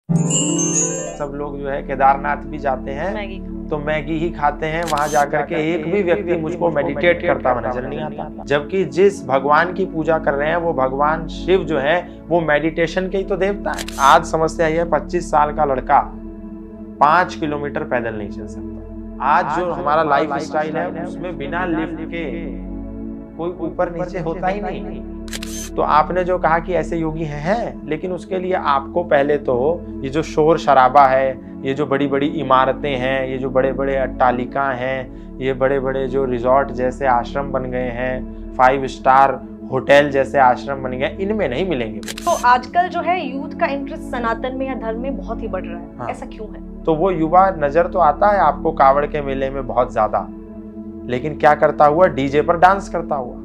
सब लोग जो है केदारनाथ भी जाते हैं तो मैगी ही खाते हैं, वहां जाकर के एक भी व्यक्ति मुझको मेडिटेट करता हुआ नजर नहीं आता। जबकि जिस भगवान की पूजा कर रहे हैं वो भगवान शिव जो है वो मेडिटेशन के ही तो देवता है। आज समस्या यह 25 साल का लड़का 5 किलोमीटर पैदल नहीं चल सकता। आज जो हमारा लाइफ स्टाइल है उसमें बिना लिफ्ट के कोई ऊपर नीचे होता ही नहीं। तो आपने जो कहा कि ऐसे योगी हैं, लेकिन उसके लिए आपको पहले तो ये जो शोर शराबा है, ये जो बड़ी बड़ी इमारतें हैं, ये जो बड़े बड़े अट्टालिका हैं, ये बड़े बड़े जो रिजॉर्ट जैसे आश्रम बन गए हैं, 5 स्टार होटल जैसे आश्रम बन गए, इनमें नहीं मिलेंगे। तो आजकल जो है यूथ का इंटरेस्ट सनातन में या धर्म में बहुत ही बढ़ रहा है। हाँ। ऐसा क्यों है? तो वो युवा नजर तो आता है आपको कावड़ के मेले में बहुत ज्यादा, लेकिन क्या करता हुआ? डीजे पर डांस करता हुआ।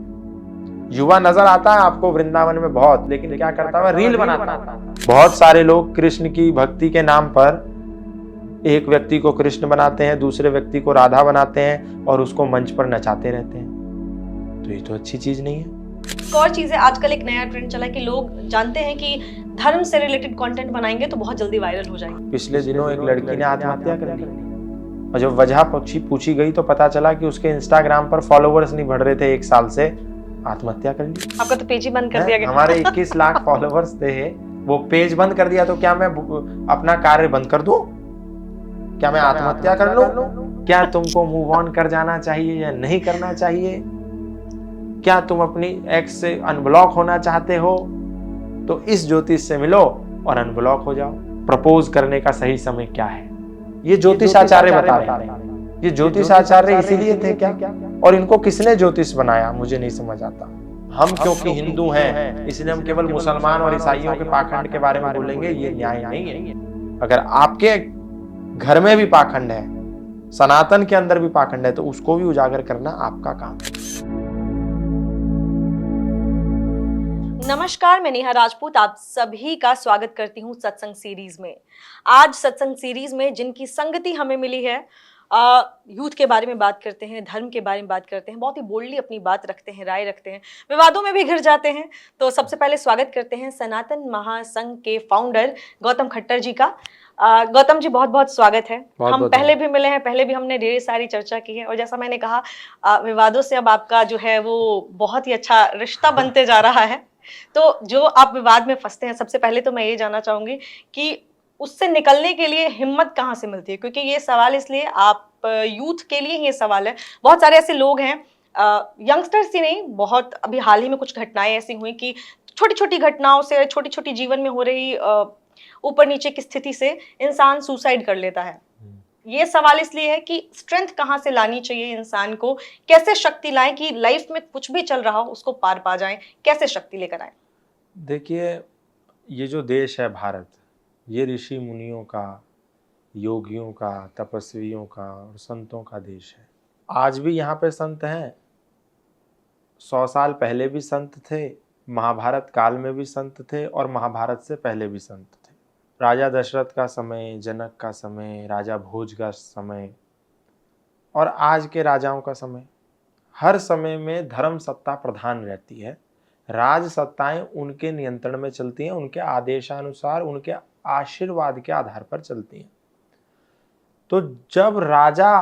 युवा नजर आता है आपको वृंदावन में बहुत, लेकिन क्या करता हुआ? रील बनाता है। बहुत सारे लोग कृष्ण की भक्ति के नाम पर एक व्यक्ति को कृष्ण बनाते हैं, दूसरे व्यक्ति को राधा बनाते हैं और उसको मंच पर नचाते रहते हैं। तो ये तो अच्छी चीज नहीं है। एक और चीज है, आजकल एक नया ट्रेंड चला है कि लोग जानते हैं कि धर्म से रिलेटेड कंटेंट बनाएंगे तो बहुत जल्दी वायरल हो जाएंगे। पिछले दिनों एक लड़की ने आत्महत्या कर ली और जब वजह पूछी गई तो पता चला कि उसके इंस्टाग्राम पर फॉलोवर्स नहीं बढ़ रहे थे 1 साल से, आत्महत्या कर ली। आपका तो पेज ही बंद कर दिया गया। हमारे 21 लाख फॉलोवर्स थे, वो पेज बंद कर दिया। तो क्या मैं अपना कार्य बंद कर दूं? क्या मैं आत्महत्या कर लूं? क्या तुमको मूव ऑन कर जाना चाहिए या नहीं करना चाहिए? क्या तुम अपनी एक्स से अनब्लॉक होना चाहते हो? तो इस ज्योतिष से मिलो और अनब्लॉक हो जाओ। प्रपोज करने का सही समय क्या है? ये ज्योतिष आचार्य बता रहे हैं। ये ज्योतिष आचार्य इसीलिए थे क्या? और इनको किसने ज्योतिष बनाया? मुझे नहीं समझ आता। हम क्योंकि हिंदू हैं इसलिए हम केवल मुसलमान और ईसाइयों के पाखंड के बारे में बोलेंगे, ये न्याय नहीं है। अगर आपके घर में भी पाखंड है, सनातन के अंदर भी पाखंड है, तो उसको भी उजागर करना आपका काम है। नमस्कार, मैं नेहा राजपूत आप सभी का स्वागत करती हूँ सत्संग सीरीज में। आज सत्संग सीरीज में जिनकी संगति हमें मिली है, यूथ के बारे में बात करते हैं, धर्म के बारे में बात करते हैं, बहुत ही बोल्डली अपनी बात रखते हैं, राय रखते हैं, विवादों में भी घिर जाते हैं। तो सबसे पहले स्वागत करते हैं सनातन महासंघ के फाउंडर गौतम खट्टर जी का। गौतम जी, बहुत बहुत स्वागत है। हम पहले भी मिले हैं, पहले भी हमने ढेर सारी चर्चा की है और जैसा मैंने कहा, विवादों से अब आपका जो है वो बहुत ही अच्छा रिश्ता बनते जा रहा है। तो जो आप विवाद में फंसते हैं, सबसे पहले तो मैं ये जानना चाहूंगी कि उससे निकलने के लिए हिम्मत कहाँ से मिलती है? क्योंकि ये सवाल इसलिए आप यूथ के लिए ये सवाल है। बहुत सारे ऐसे लोग हैं, यंगस्टर्स ही नहीं, बहुत अभी हाल ही में कुछ घटनाएं ऐसी हुई कि छोटी छोटी घटनाओं से, छोटी छोटी जीवन में हो रही ऊपर नीचे की स्थिति से इंसान सुसाइड कर लेता है। ये सवाल इसलिए है कि स्ट्रेंथ कहाँ से लानी चाहिए इंसान को, कैसे शक्ति लाएं कि लाइफ में कुछ भी चल रहा हो उसको पार पा जाएं, कैसे शक्ति लेकर आए? देखिए, ये जो देश है भारत, ये ऋषि मुनियों का, योगियों का, तपस्वियों का और संतों का देश है। आज भी यहाँ पे संत हैं। 100 साल पहले भी संत थे, महाभारत काल में भी संत थे और महाभारत से पहले भी संत थे। राजा दशरथ का समय, जनक का समय, राजा भोज का समय और आज के राजाओं का समय, हर समय में धर्म सत्ता प्रधान रहती है। राज सत्ताएं उनके नियंत्रण में चलती हैं, उनके आदेशानुसार, उनके आशीर्वाद के आधार पर चलती हैं। तो जब राजा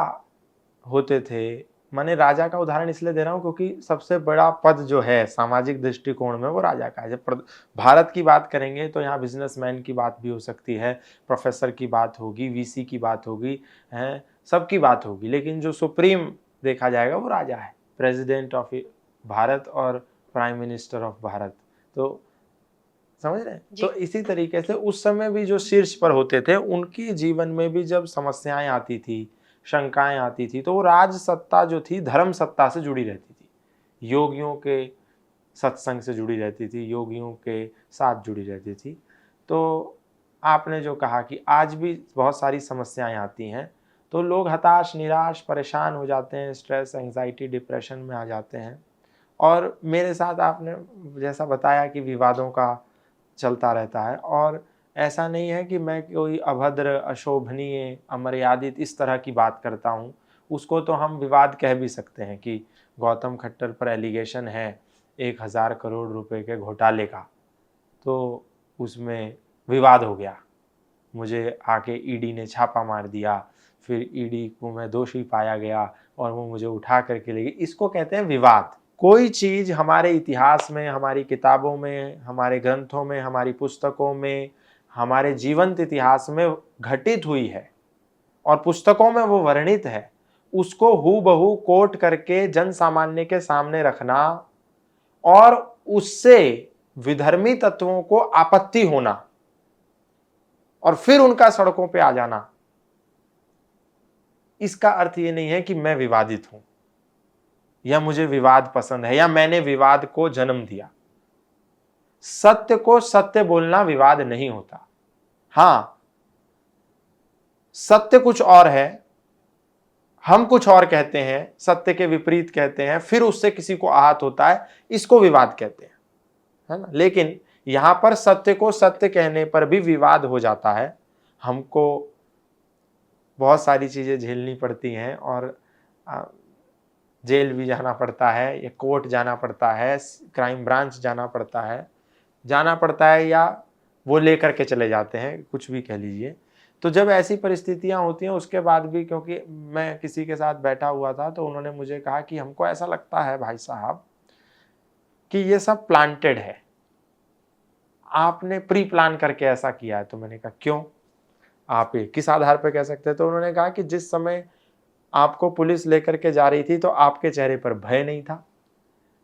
होते थे, मैंने राजा का उदाहरण इसलिए दे रहा हूं क्योंकि सबसे बड़ा पद जो है सामाजिक दृष्टिकोण में वो राजा का है। जब भारत की बात करेंगे तो यहाँ बिजनेसमैन की बात भी हो सकती है, प्रोफेसर की बात होगी, वीसी की बात होगी, है सबकी बात होगी, लेकिन जो सुप्रीम देखा जाएगा वो राजा है, प्रेसिडेंट ऑफ भारत और प्राइम मिनिस्टर ऑफ भारत। तो समझ रहे हैं? तो इसी तरीके से उस समय भी जो शीर्ष पर होते थे उनके जीवन में भी जब समस्याएं आती थी, शंकाएं आती थी, तो वो राज सत्ता जो थी धर्म सत्ता से जुड़ी रहती थी, योगियों के सत्संग से जुड़ी रहती थी, योगियों के साथ जुड़ी रहती थी। तो आपने जो कहा कि आज भी बहुत सारी समस्याएं आती हैं तो लोग हताश, निराश, परेशान हो जाते हैं, स्ट्रेस, एंग्जाइटी, डिप्रेशन में आ जाते हैं। और मेरे साथ आपने जैसा बताया कि विवादों का चलता रहता है, और ऐसा नहीं है कि मैं कोई अभद्र, अशोभनीय, अमर्यादित इस तरह की बात करता हूँ। उसको तो हम विवाद कह भी सकते हैं कि गौतम खट्टर पर एलिगेशन है 1000 करोड़ रुपए के घोटाले का, तो उसमें विवाद हो गया। मुझे आके ईडी ने छापा मार दिया, फिर ईडी को मैं दोषी पाया गया और वो मुझे उठा करके ले गई। इसको कहते हैं विवाद। कोई चीज हमारे इतिहास में, हमारी किताबों में, हमारे ग्रंथों में, हमारी पुस्तकों में, हमारे जीवंत इतिहास में घटित हुई है और पुस्तकों में वो वर्णित है, उसको हूबहू कोट करके जन सामान्य के सामने रखना और उससे विधर्मी तत्वों को आपत्ति होना और फिर उनका सड़कों पे आ जाना, इसका अर्थ ये नहीं है कि मैं विवादित हूं या मुझे विवाद पसंद है या मैंने विवाद को जन्म दिया। सत्य को सत्य बोलना विवाद नहीं होता। हां, सत्य कुछ और है, हम कुछ और कहते हैं, सत्य के विपरीत कहते हैं, फिर उससे किसी को आहत होता है, इसको विवाद कहते हैं, है ना। लेकिन यहां पर सत्य को सत्य कहने पर भी विवाद हो जाता है। हमको बहुत सारी चीजें झेलनी पड़ती हैं और जेल भी जाना पड़ता है या कोर्ट जाना पड़ता है, क्राइम ब्रांच जाना पड़ता है या वो लेकर के चले जाते हैं, कुछ भी कह लीजिए। तो जब ऐसी परिस्थितियां होती हैं उसके बाद भी, क्योंकि मैं किसी के साथ बैठा हुआ था तो उन्होंने मुझे कहा कि हमको ऐसा लगता है भाई साहब कि ये सब प्लांटेड है, आपने प्री प्लान करके ऐसा किया है। तो मैंने कहा क्यों, आप ये किस आधार पर कह सकते हैं? तो उन्होंने कहा कि जिस समय आपको पुलिस लेकर के जा रही थी तो आपके चेहरे पर भय नहीं था,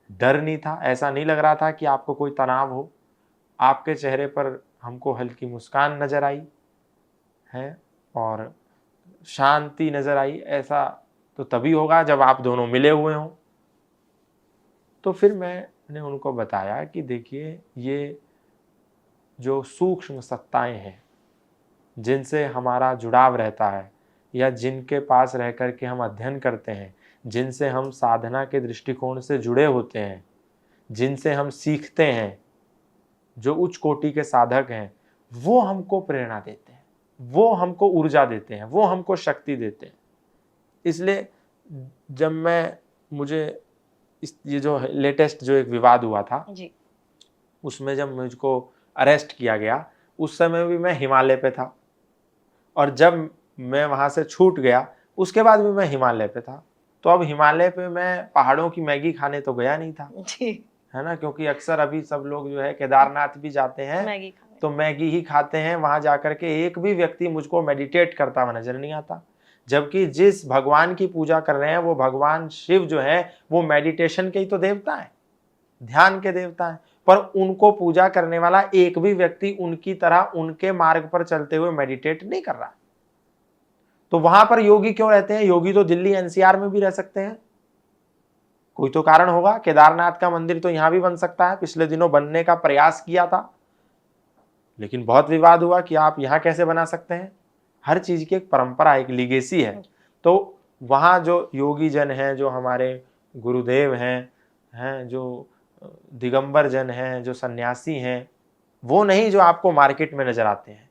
डर नहीं था, ऐसा नहीं लग रहा था कि आपको कोई तनाव हो। आपके चेहरे पर हमको हल्की मुस्कान नजर आई है और शांति नजर आई। ऐसा तो तभी होगा जब आप दोनों मिले हुए हों। तो फिर मैंने उनको बताया कि देखिए, ये जो सूक्ष्म सत्ताएं हैं जिनसे हमारा जुड़ाव रहता है या जिनके पास रह कर के हम अध्ययन करते हैं, जिनसे हम साधना के दृष्टिकोण से जुड़े होते हैं, जिनसे हम सीखते हैं, जो उच्च कोटि के साधक हैं, वो हमको प्रेरणा देते हैं, वो हमको ऊर्जा देते हैं, वो हमको शक्ति देते हैं। इसलिए जब मुझे ये जो लेटेस्ट जो एक विवाद हुआ था जी। उसमें जब मुझको अरेस्ट किया गया, उस समय भी मैं हिमालय पे था और जब मैं वहां से छूट गया उसके बाद भी मैं हिमालय पे था। तो अब हिमालय पे मैं पहाड़ों की मैगी खाने तो गया नहीं था, जी। है ना, क्योंकि अक्सर अभी सब लोग जो है केदारनाथ भी जाते हैं मैगी खाने। तो मैगी ही खाते हैं। वहां जाकर के एक भी व्यक्ति मुझको मेडिटेट करता हुआ नजर नहीं आता, जबकि जिस भगवान की पूजा कर रहे हैं वो भगवान शिव जो है वो मेडिटेशन के ही तो देवता है, ध्यान के देवता है, पर उनको पूजा करने वाला एक भी व्यक्ति उनकी तरह उनके मार्ग पर चलते हुए मेडिटेट नहीं कर रहा। तो वहां पर योगी क्यों रहते हैं? योगी तो दिल्ली एनसीआर में भी रह सकते हैं, कोई तो कारण होगा। केदारनाथ का मंदिर तो यहां भी बन सकता है, पिछले दिनों बनने का प्रयास किया था लेकिन बहुत विवाद हुआ कि आप यहां कैसे बना सकते हैं। हर चीज की एक परंपरा, एक लीगेसी है। तो वहां जो योगी जन हैं, जो हमारे गुरुदेव हैं, जो दिगंबर जन हैं, जो सन्यासी हैं, वो नहीं जो आपको मार्केट में नजर आते हैं।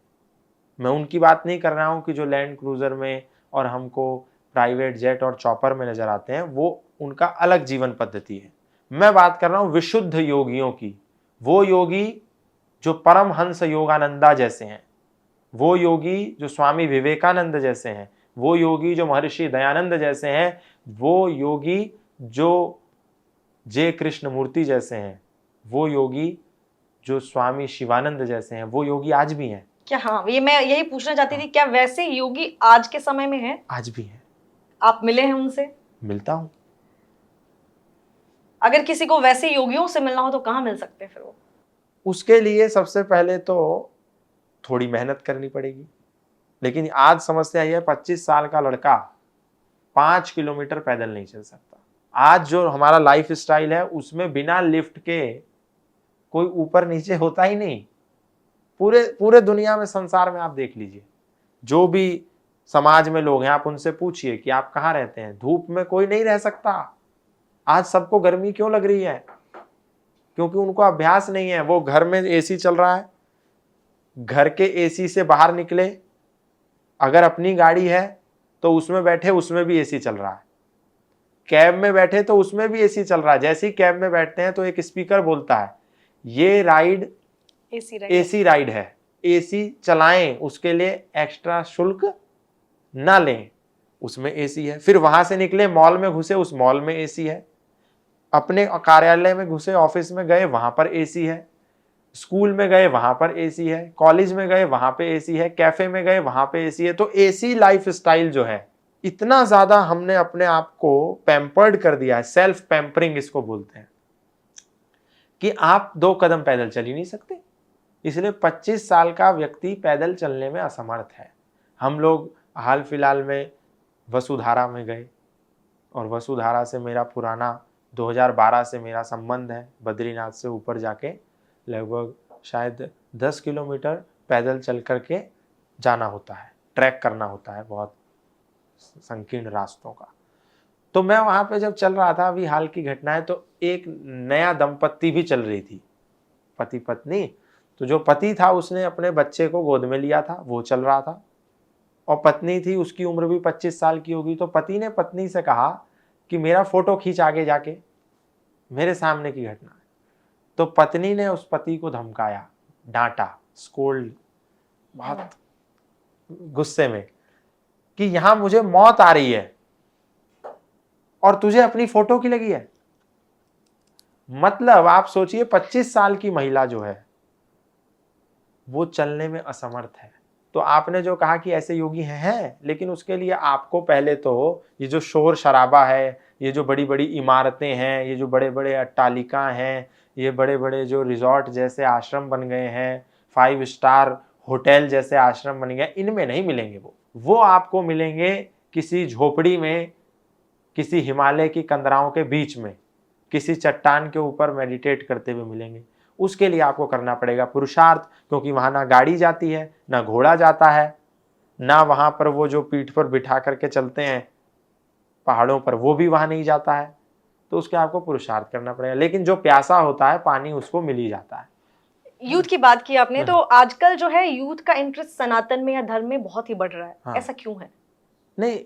मैं उनकी बात नहीं कर रहा हूं कि जो लैंड क्रूजर में और हमको प्राइवेट जेट और चॉपर में नजर आते हैं, वो उनका अलग जीवन पद्धति है। मैं बात कर रहा हूं विशुद्ध योगियों की। वो योगी जो परमहंस योगानंदा जैसे हैं, वो योगी जो स्वामी विवेकानंद जैसे हैं, वो योगी जो महर्षि दयानंद जैसे हैं, वो योगी जो जे कृष्ण मूर्ति जैसे हैं, वो योगी जो स्वामी शिवानंद जैसे हैं, वो योगी आज भी हैं। क्या? हाँ, ये मैं यही पूछना चाहती थी, क्या वैसे योगी आज के समय में हैं? आज भी हैं। आप मिले हैं उनसे? मिलता हूं। अगर किसी को वैसे योगियों से मिलना हो तो कहाँ मिल सकते हैं फिर वो? उसके लिए सबसे पहले तो थोड़ी मेहनत करनी पड़ेगी। लेकिन आज समस्या यह है, 25 साल का लड़का 5 किलोमीटर पैदल नहीं चल सकता। आज जो हमारा लाइफ स्टाइल है उसमें बिना लिफ्ट के कोई ऊपर नीचे होता ही नहीं। पूरे दुनिया में, संसार में आप देख लीजिए, जो भी समाज में लोग हैं आप उनसे पूछिए कि आप कहाँ रहते हैं, धूप में कोई नहीं रह सकता। आज सबको गर्मी क्यों लग रही है? क्योंकि उनको अभ्यास नहीं है। वो घर में एसी चल रहा है, घर के एसी से बाहर निकले, अगर अपनी गाड़ी है तो उसमें बैठे, उसमें भी एसी चल रहा है। कैब में बैठे तो उसमें भी एसी चल रहा है। जैसे ही कैब में बैठते हैं तो एक स्पीकर बोलता है ये राइड एसी राइड है। एसी चलाएं, उसके लिए एक्स्ट्रा शुल्क ना लें, उसमें एसी है। फिर वहां से निकले, मॉल में घुसे, उस मॉल में एसी है। अपने कार्यालय में घुसे, ऑफिस में गए, वहां पर एसी है। स्कूल में गए, वहां पर एसी है। कॉलेज में गए, वहां पे एसी है। कैफे में गए, वहां पे एसी है। तो एसी लाइफ स्टाइल जो है, इतना ज्यादा हमने अपने आप को पैम्पर्ड कर दिया है, सेल्फ पैम्परिंग इसको बोलते हैं, कि आप 2 कदम पैदल चल ही नहीं सकते। इसलिए 25 साल का व्यक्ति पैदल चलने में असमर्थ है। हम लोग हाल फिलहाल में वसुधारा में गए, और वसुधारा से मेरा पुराना 2012 से मेरा संबंध है। बद्रीनाथ से ऊपर जाके लगभग शायद 10 किलोमीटर पैदल चल करके जाना होता है, ट्रैक करना होता है बहुत संकीर्ण रास्तों का। तो मैं वहां पे जब चल रहा था, अभी हाल की घटना है, तो एक नया दंपत्ति भी चल रही थी, पति पत्नी। तो जो पति था उसने अपने बच्चे को गोद में लिया था, वो चल रहा था, और पत्नी थी, उसकी उम्र भी 25 साल की होगी। तो पति ने पत्नी से कहा कि मेरा फोटो खींच आगे जाके, मेरे सामने की घटना है। तो पत्नी ने उस पति को धमकाया, डांटा, स्कोल्ड, बहुत गुस्से में, कि यहां मुझे मौत आ रही है और तुझे अपनी फोटो की लगी है। मतलब आप सोचिए, 25 साल की महिला जो है वो चलने में असमर्थ है। तो आपने जो कहा कि ऐसे योगी हैं, लेकिन उसके लिए आपको पहले तो ये जो शोर शराबा है, ये जो बड़ी बड़ी इमारतें हैं, ये जो बड़े बड़े अट्टालिका हैं, ये बड़े बड़े जो रिजॉर्ट जैसे आश्रम बन गए हैं, 5 स्टार होटल जैसे आश्रम बन गए, इनमें नहीं मिलेंगे। वो आपको मिलेंगे किसी झोपड़ी में, किसी हिमालय की कंदराओं के बीच में, किसी चट्टान के ऊपर मेडिटेट करते हुए मिलेंगे। उसके लिए आपको करना पड़ेगा पुरुषार्थ, क्योंकि वहां ना गाड़ी जाती है, ना घोड़ा जाता है, ना वहां पर वो जो पीठ पर बिठा करके चलते हैं पहाड़ों पर, वो भी वहां नहीं जाता है। तो उसके आपको पुरुषार्थ करना पड़ेगा। लेकिन जो प्यासा होता है पानी, उसको मिल ही जाता है। यूथ की बात की आपने, तो आजकल जो है यूथ का इंटरेस्ट सनातन में या धर्म में बहुत ही बढ़ रहा है। हाँ। ऐसा क्यों है? नहीं,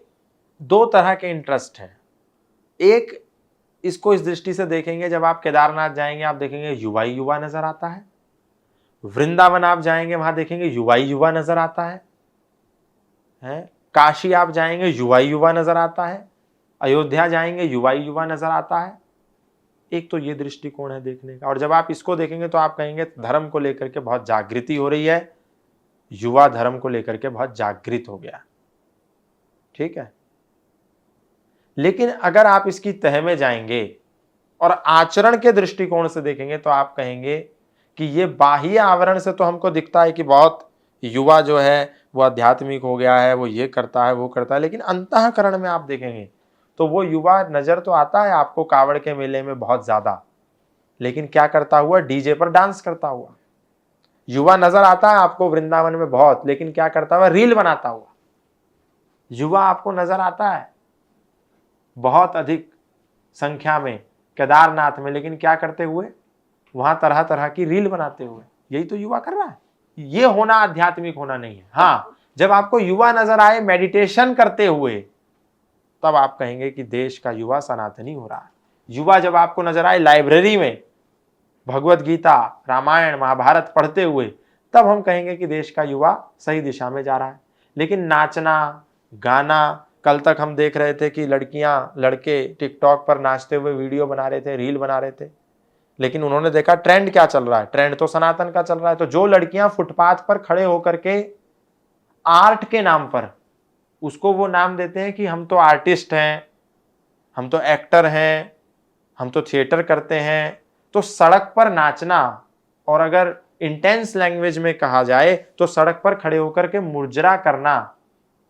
2 तरह के इंटरेस्ट हैं। एक, इसको इस दृष्टि से देखेंगे, जब आप केदारनाथ जाएंगे आप देखेंगे युवा ही युवा नजर आता है। वृंदावन आप जाएंगे, वहां देखेंगे युवा ही युवा नजर आता है। काशी आप जाएंगे, युवा ही युवा नजर आता है। अयोध्या जाएंगे, युवा ही युवा नजर आता है। एक तो ये दृष्टिकोण है देखने का। और जब आप इसको देखेंगे तो आप कहेंगे धर्म को लेकर के बहुत जागृति हो रही है, युवा धर्म को लेकर के बहुत जागृत हो गया। ठीक है, लेकिन अगर आप इसकी तह में जाएंगे और आचरण के दृष्टिकोण से देखेंगे तो आप कहेंगे कि ये बाह्य आवरण से तो हमको दिखता है कि बहुत युवा जो है वो आध्यात्मिक हो गया है, वो ये करता है, वो करता है, लेकिन अंतःकरण में आप देखेंगे तो वो युवा नजर तो आता है आपको कावड़ के मेले में बहुत ज्यादा, लेकिन क्या करता हुआ? डीजे पर डांस करता हुआ। युवा नजर आता है आपको वृंदावन में बहुत, लेकिन क्या करता हुआ? रील बनाता हुआ। युवा आपको नजर आता है बहुत अधिक संख्या में केदारनाथ में, लेकिन क्या करते हुए? वहां तरह तरह की रील बनाते हुए। यही तो युवा कर रहा है। ये होना आध्यात्मिक होना नहीं है। हाँ, जब आपको युवा नजर आए मेडिटेशन करते हुए, तब आप कहेंगे कि देश का युवा सनातनी हो रहा है। युवा जब आपको नजर आए लाइब्रेरी में भगवत गीता, रामायण, महाभारत पढ़ते हुए, तब हम कहेंगे कि देश का युवा सही दिशा में जा रहा है। लेकिन नाचना, गाना, कल तक हम देख रहे थे कि लड़कियां लड़के टिकटॉक पर नाचते हुए वीडियो बना रहे थे, रील बना रहे थे, लेकिन उन्होंने देखा ट्रेंड क्या चल रहा है। ट्रेंड तो सनातन का चल रहा है। तो जो लड़कियां फुटपाथ पर खड़े होकर के आर्ट के नाम पर, उसको वो नाम देते हैं कि हम तो आर्टिस्ट हैं, हम तो एक्टर हैं, हम तो थिएटर करते हैं। तो सड़क पर नाचना, और अगर इंटेंस लैंग्वेज में कहा जाए तो सड़क पर खड़े होकर के मुजरा करना,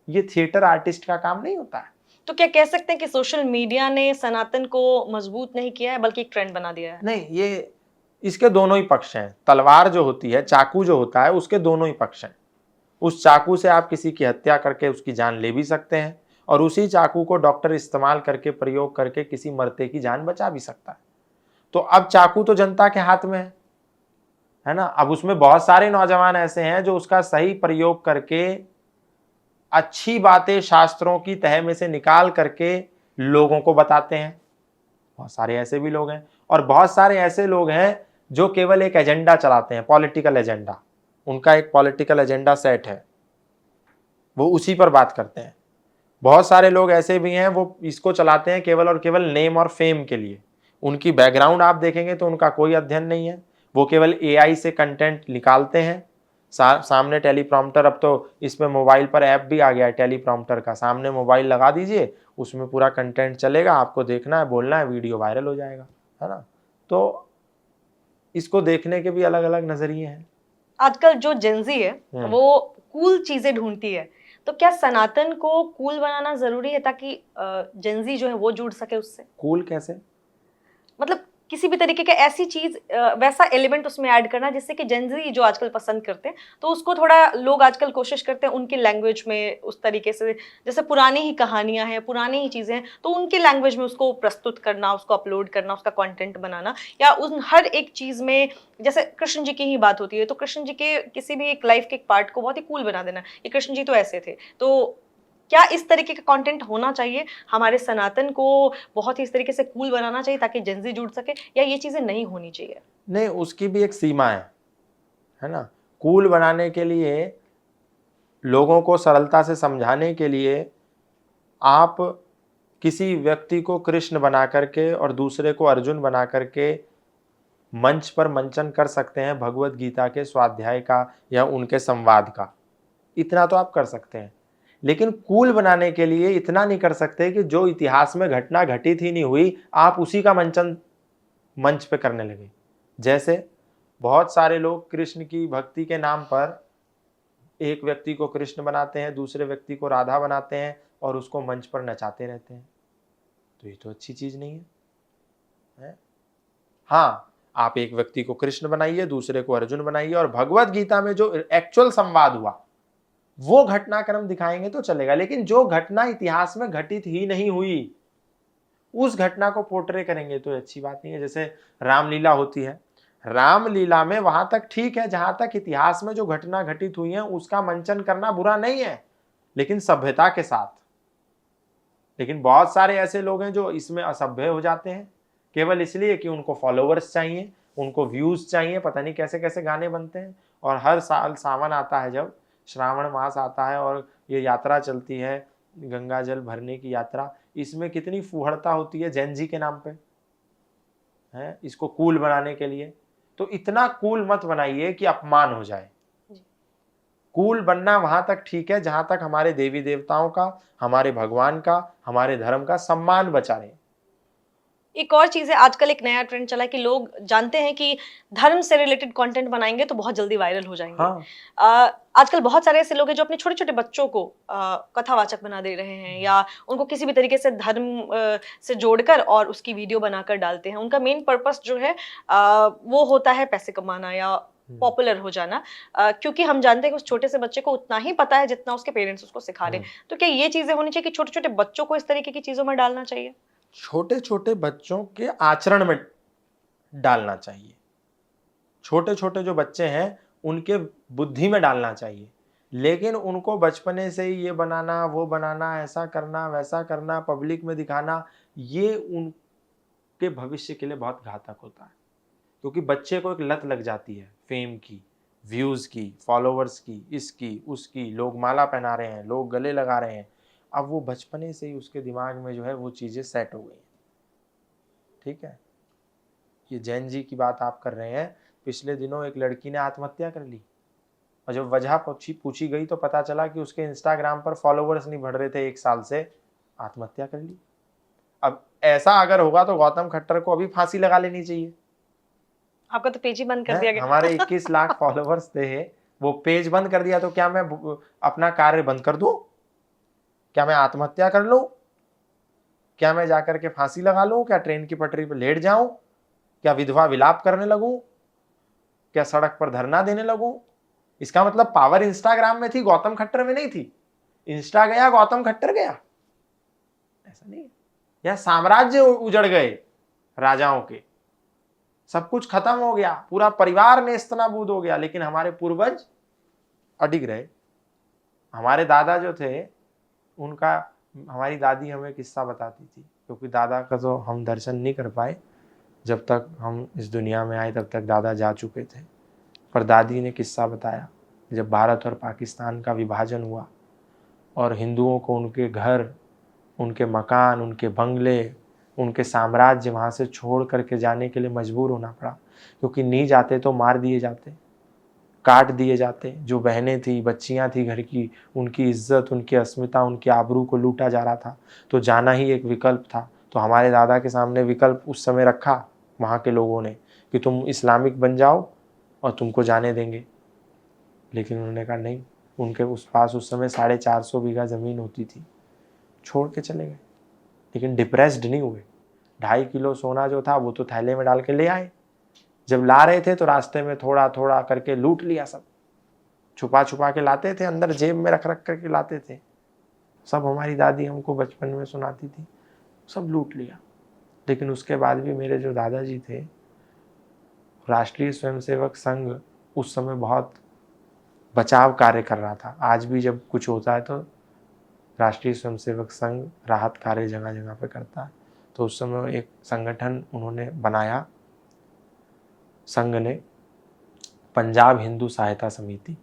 ये थिएटर आर्टिस्ट का काम नहीं होता है। तो क्या कह सकते हैं कि सोशल मीडिया ने सनातन को मजबूत नहीं किया है, बल्कि एक ट्रेंड बना दिया है? नहीं, ये इसके दोनों ही पक्ष हैं। तलवार जो होती है, चाकू जो होता है, उसके दोनों ही पक्ष हैं। उस चाकू से आप किसी की हत्या करके उसकी जान ले भी सकते हैं, और उसी चाकू को डॉक्टर इस्तेमाल करके, प्रयोग करके किसी मरते की जान बचा भी सकता है। तो अब चाकू तो जनता के हाथ में है ना। अब उसमें बहुत सारे नौजवान ऐसे हैं जो उसका सही प्रयोग करके अच्छी बातें शास्त्रों की तह में से निकाल करके लोगों को बताते हैं। बहुत सारे ऐसे भी लोग हैं, और बहुत सारे ऐसे लोग हैं जो केवल एक एजेंडा चलाते हैं, पॉलिटिकल एजेंडा। उनका एक पॉलिटिकल एजेंडा सेट है, वो उसी पर बात करते हैं। बहुत सारे लोग ऐसे भी हैं वो इसको चलाते हैं केवल और केवल नेम और फेम के लिए। उनकी बैकग्राउंड आप देखेंगे तो उनका कोई अध्ययन नहीं है, वो केवल एआई से कंटेंट निकालते हैं। सामने टेलीप्रॉम्प्टर, अब तो इसमें मोबाइल पर ऐप भी आ गया है टेलीप्रॉम्प्टर का, सामने मोबाइल लगा दीजिए, उसमें पूरा कंटेंट चलेगा, आपको देखना है, बोलना है, वीडियो वायरल हो जाएगा, है ना। तो इसको देखने के भी अलग अलग नजरिए हैं। आजकल जो जेंजी है वो कूल चीजें ढूंढती है, तो क्या सनातन को कूल बनाना जरूरी है ताकि जेंजी जो है वो जुड़ सके उससे? कूल कैसे? मतलब किसी भी तरीके का ऐसी चीज वैसा एलिमेंट उसमें ऐड करना जिससे कि जेंजी जो आजकल पसंद करते हैं, तो उसको थोड़ा लोग आजकल कोशिश करते हैं उनकी लैंग्वेज में उस तरीके से, जैसे पुरानी ही कहानियां हैं, पुरानी ही चीजें हैं, तो उनकी लैंग्वेज में उसको प्रस्तुत करना, उसको अपलोड करना, उसका कंटेंट बनाना, या उन हर एक चीज में, जैसे कृष्ण जी की ही बात होती है तो कृष्ण जी के किसी भी एक लाइफ के एक पार्ट को बहुत ही कूल बना देना, ये कृष्ण जी तो ऐसे थे। तो क्या इस तरीके का कंटेंट होना चाहिए? हमारे सनातन को बहुत ही इस तरीके से कूल बनाना चाहिए ताकि जेंजी जुड़ सके, या ये चीजें नहीं होनी चाहिए? नहीं, उसकी भी एक सीमा है ना। कूल बनाने के लिए, लोगों को सरलता से समझाने के लिए आप किसी व्यक्ति को कृष्ण बना करके और दूसरे को अर्जुन बना करके मंच पर मंचन कर सकते हैं भगवत गीता के स्वाध्याय का या उनके संवाद का, इतना तो आप कर सकते हैं। लेकिन कूल बनाने के लिए इतना नहीं कर सकते कि जो इतिहास में घटना घटित ही नहीं हुई आप उसी का मंचन मंच पे करने लगे। जैसे बहुत सारे लोग कृष्ण की भक्ति के नाम पर एक व्यक्ति को कृष्ण बनाते हैं, दूसरे व्यक्ति को राधा बनाते हैं और उसको मंच पर नचाते रहते हैं, तो ये तो अच्छी चीज नहीं है? हाँ, आप एक व्यक्ति को कृष्ण बनाइए, दूसरे को अर्जुन बनाइए और भगवत गीता में जो एक्चुअल संवाद हुआ वो घटनाक्रम दिखाएंगे तो चलेगा। लेकिन जो घटना इतिहास में घटित ही नहीं हुई उस घटना को पोर्ट्रे करेंगे तो अच्छी बात नहीं है। जैसे रामलीला होती है, रामलीला में वहां तक ठीक है जहां तक इतिहास में जो घटना घटित हुई है उसका मंचन करना बुरा नहीं है, लेकिन सभ्यता के साथ। लेकिन बहुत सारे ऐसे लोग हैं जो इसमें असभ्य हो जाते हैं केवल इसलिए कि उनको फॉलोवर्स चाहिए, उनको व्यूज चाहिए, पता नहीं कैसे कैसे गाने बनते हैं। और हर साल सावन आता है, जब श्रावण मास आता है और ये यात्रा चलती है गंगा जल भरने की यात्रा, इसमें कितनी फूहड़ता होती है जेनजी के नाम पे, है इसको कूल बनाने के लिए। तो इतना कूल मत बनाइए कि अपमान हो जाए। कूल बनना वहां तक ठीक है जहां तक हमारे देवी देवताओं का, हमारे भगवान का, हमारे धर्म का सम्मान बचा रहे। एक और चीज है, आजकल एक नया ट्रेंड चला है कि लोग जानते हैं कि धर्म से रिलेटेड कंटेंट बनाएंगे तो बहुत जल्दी वायरल हो जाएंगे। हाँ। आजकल बहुत सारे ऐसे लोग हैं जो अपने छोटे छोटे बच्चों को कथावाचक बना दे रहे हैं, या उनको किसी भी तरीके से धर्म से जोड़कर और उसकी वीडियो बनाकर डालते हैं। उनका मेन पर्पस जो है वो होता है पैसे कमाना या पॉपुलर हो जाना, क्योंकि हम जानते हैं कि उस छोटे से बच्चे को उतना ही पता है जितना उसके पेरेंट्स उसको सिखा रहे हैं। तो क्या ये चीजें होनी चाहिए कि छोटे छोटे बच्चों को इस तरीके की चीजों में डालना चाहिए? छोटे छोटे बच्चों के आचरण में डालना चाहिए, छोटे छोटे जो बच्चे हैं उनके बुद्धि में डालना चाहिए। लेकिन उनको बचपने से ही ये बनाना, वो बनाना, ऐसा करना, वैसा करना, पब्लिक में दिखाना, ये उनके भविष्य के लिए बहुत घातक होता है। क्योंकि बच्चे को एक लत लग जाती है फेम की, व्यूज की, फॉलोवर्स की, इसकी उसकी, लोग माला पहना रहे हैं, लोग गले लगा रहे हैं, अब वो बचपने से ही उसके दिमाग में जो है वो चीज़ें सेट हो गई हैं। ठीक है, ये जैन जी की बात आप कर रहे हैं, पिछले दिनों एक लड़की ने आत्महत्या कर ली और जब वजह पूछी गई तो पता चला कि उसके इंस्टाग्राम पर फॉलोवर्स नहीं बढ़ रहे थे 1 साल से, आत्महत्या कर ली। अब ऐसा अगर होगा तो गौतम खट्टर को अभी फांसी लगा लेनी चाहिए। आपका तो पेज ही बंद कर दिया गया। हमारे 21 लाख फॉलोवर्स थे, वो पेज बंद कर दिया तो क्या मैं अपना कार्य बंद कर दूं? क्या मैं आत्महत्या कर लूं? क्या मैं जाकर के फांसी लगा लूं? क्या ट्रेन की पटरी पर लेट जाऊं? क्या विधवा विलाप करने लगूं? क्या सड़क पर धरना देने लगूं? इसका मतलब पावर इंस्टाग्राम में थी, गौतम खट्टर में नहीं थी। इंस्टा गया, गौतम खट्टर गया, ऐसा नहीं है। यह साम्राज्य उजड़ गए राजाओं के, सब कुछ खत्म हो गया, पूरा परिवार नेस्तनाबूद हो गया, लेकिन हमारे पूर्वज अडिग रहे। हमारे दादा जो थे उनका, हमारी दादी हमें किस्सा बताती थी, क्योंकि दादा का तो हम दर्शन नहीं कर पाए, जब तक हम इस दुनिया में आए तब तक दादा जा चुके थे। पर दादी ने किस्सा बताया, जब भारत और पाकिस्तान का विभाजन हुआ और हिंदुओं को उनके घर, उनके मकान, उनके बंगले, उनके साम्राज्य वहाँ से छोड़ करके जाने के लिए मजबूर होना पड़ा, क्योंकि नहीं जाते तो मार दिए जाते, काट दिए जाते। जो बहनें थी, बच्चियाँ थी घर की, उनकी इज्जत, उनकी अस्मिता, उनकी आबरू को लूटा जा रहा था, तो जाना ही एक विकल्प था। तो हमारे दादा के सामने विकल्प उस समय रखा वहाँ के लोगों ने कि तुम इस्लामिक बन जाओ और तुमको जाने देंगे। लेकिन उन्होंने कहा नहीं। उनके पास उस समय 450 बीघा ज़मीन होती थी, छोड़ के चले गए। लेकिन डिप्रेस्ड नहीं हुए। 2.5 किलो सोना जो था वो तो थैले में डाल के ले आए। जब ला रहे थे तो रास्ते में थोड़ा थोड़ा करके लूट लिया सब। छुपा छुपा के लाते थे, अंदर जेब में रख रख करके लाते थे। सब हमारी दादी हमको बचपन में सुनाती थी, सब लूट लिया। लेकिन उसके बाद भी मेरे जो दादाजी थे, राष्ट्रीय स्वयंसेवक संघ उस समय बहुत बचाव कार्य कर रहा था। आज भी जब कुछ होता है तो राष्ट्रीय स्वयंसेवक संघ राहत कार्य जगह जगह पे करता है। तो उस समय एक संगठन उन्होंने बनाया, संघ ने, पंजाब हिंदू सहायता समिति,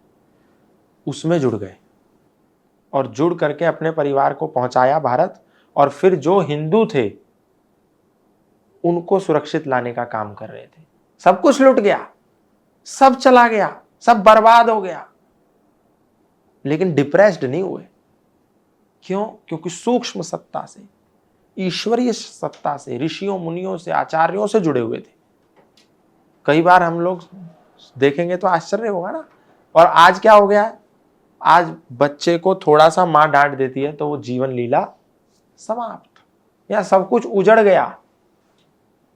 उसमें जुड़ गए और जुड़ करके अपने परिवार को पहुंचाया भारत। और फिर जो हिंदू थे उनको सुरक्षित लाने का काम कर रहे थे। सब कुछ लुट गया, सब चला गया, सब बर्बाद हो गया, लेकिन डिप्रेस्ड नहीं हुए। क्यों? क्योंकि सूक्ष्म सत्ता से, ईश्वरीय सत्ता से, ऋषियों मुनियों से, आचार्यों से जुड़े हुए थे। कई बार हम लोग देखेंगे तो आश्चर्य होगा ना। और आज क्या हो गया है? आज बच्चे को थोड़ा सा मां डांट देती है तो वो जीवन लीला समाप्त, या सब कुछ उजड़ गया।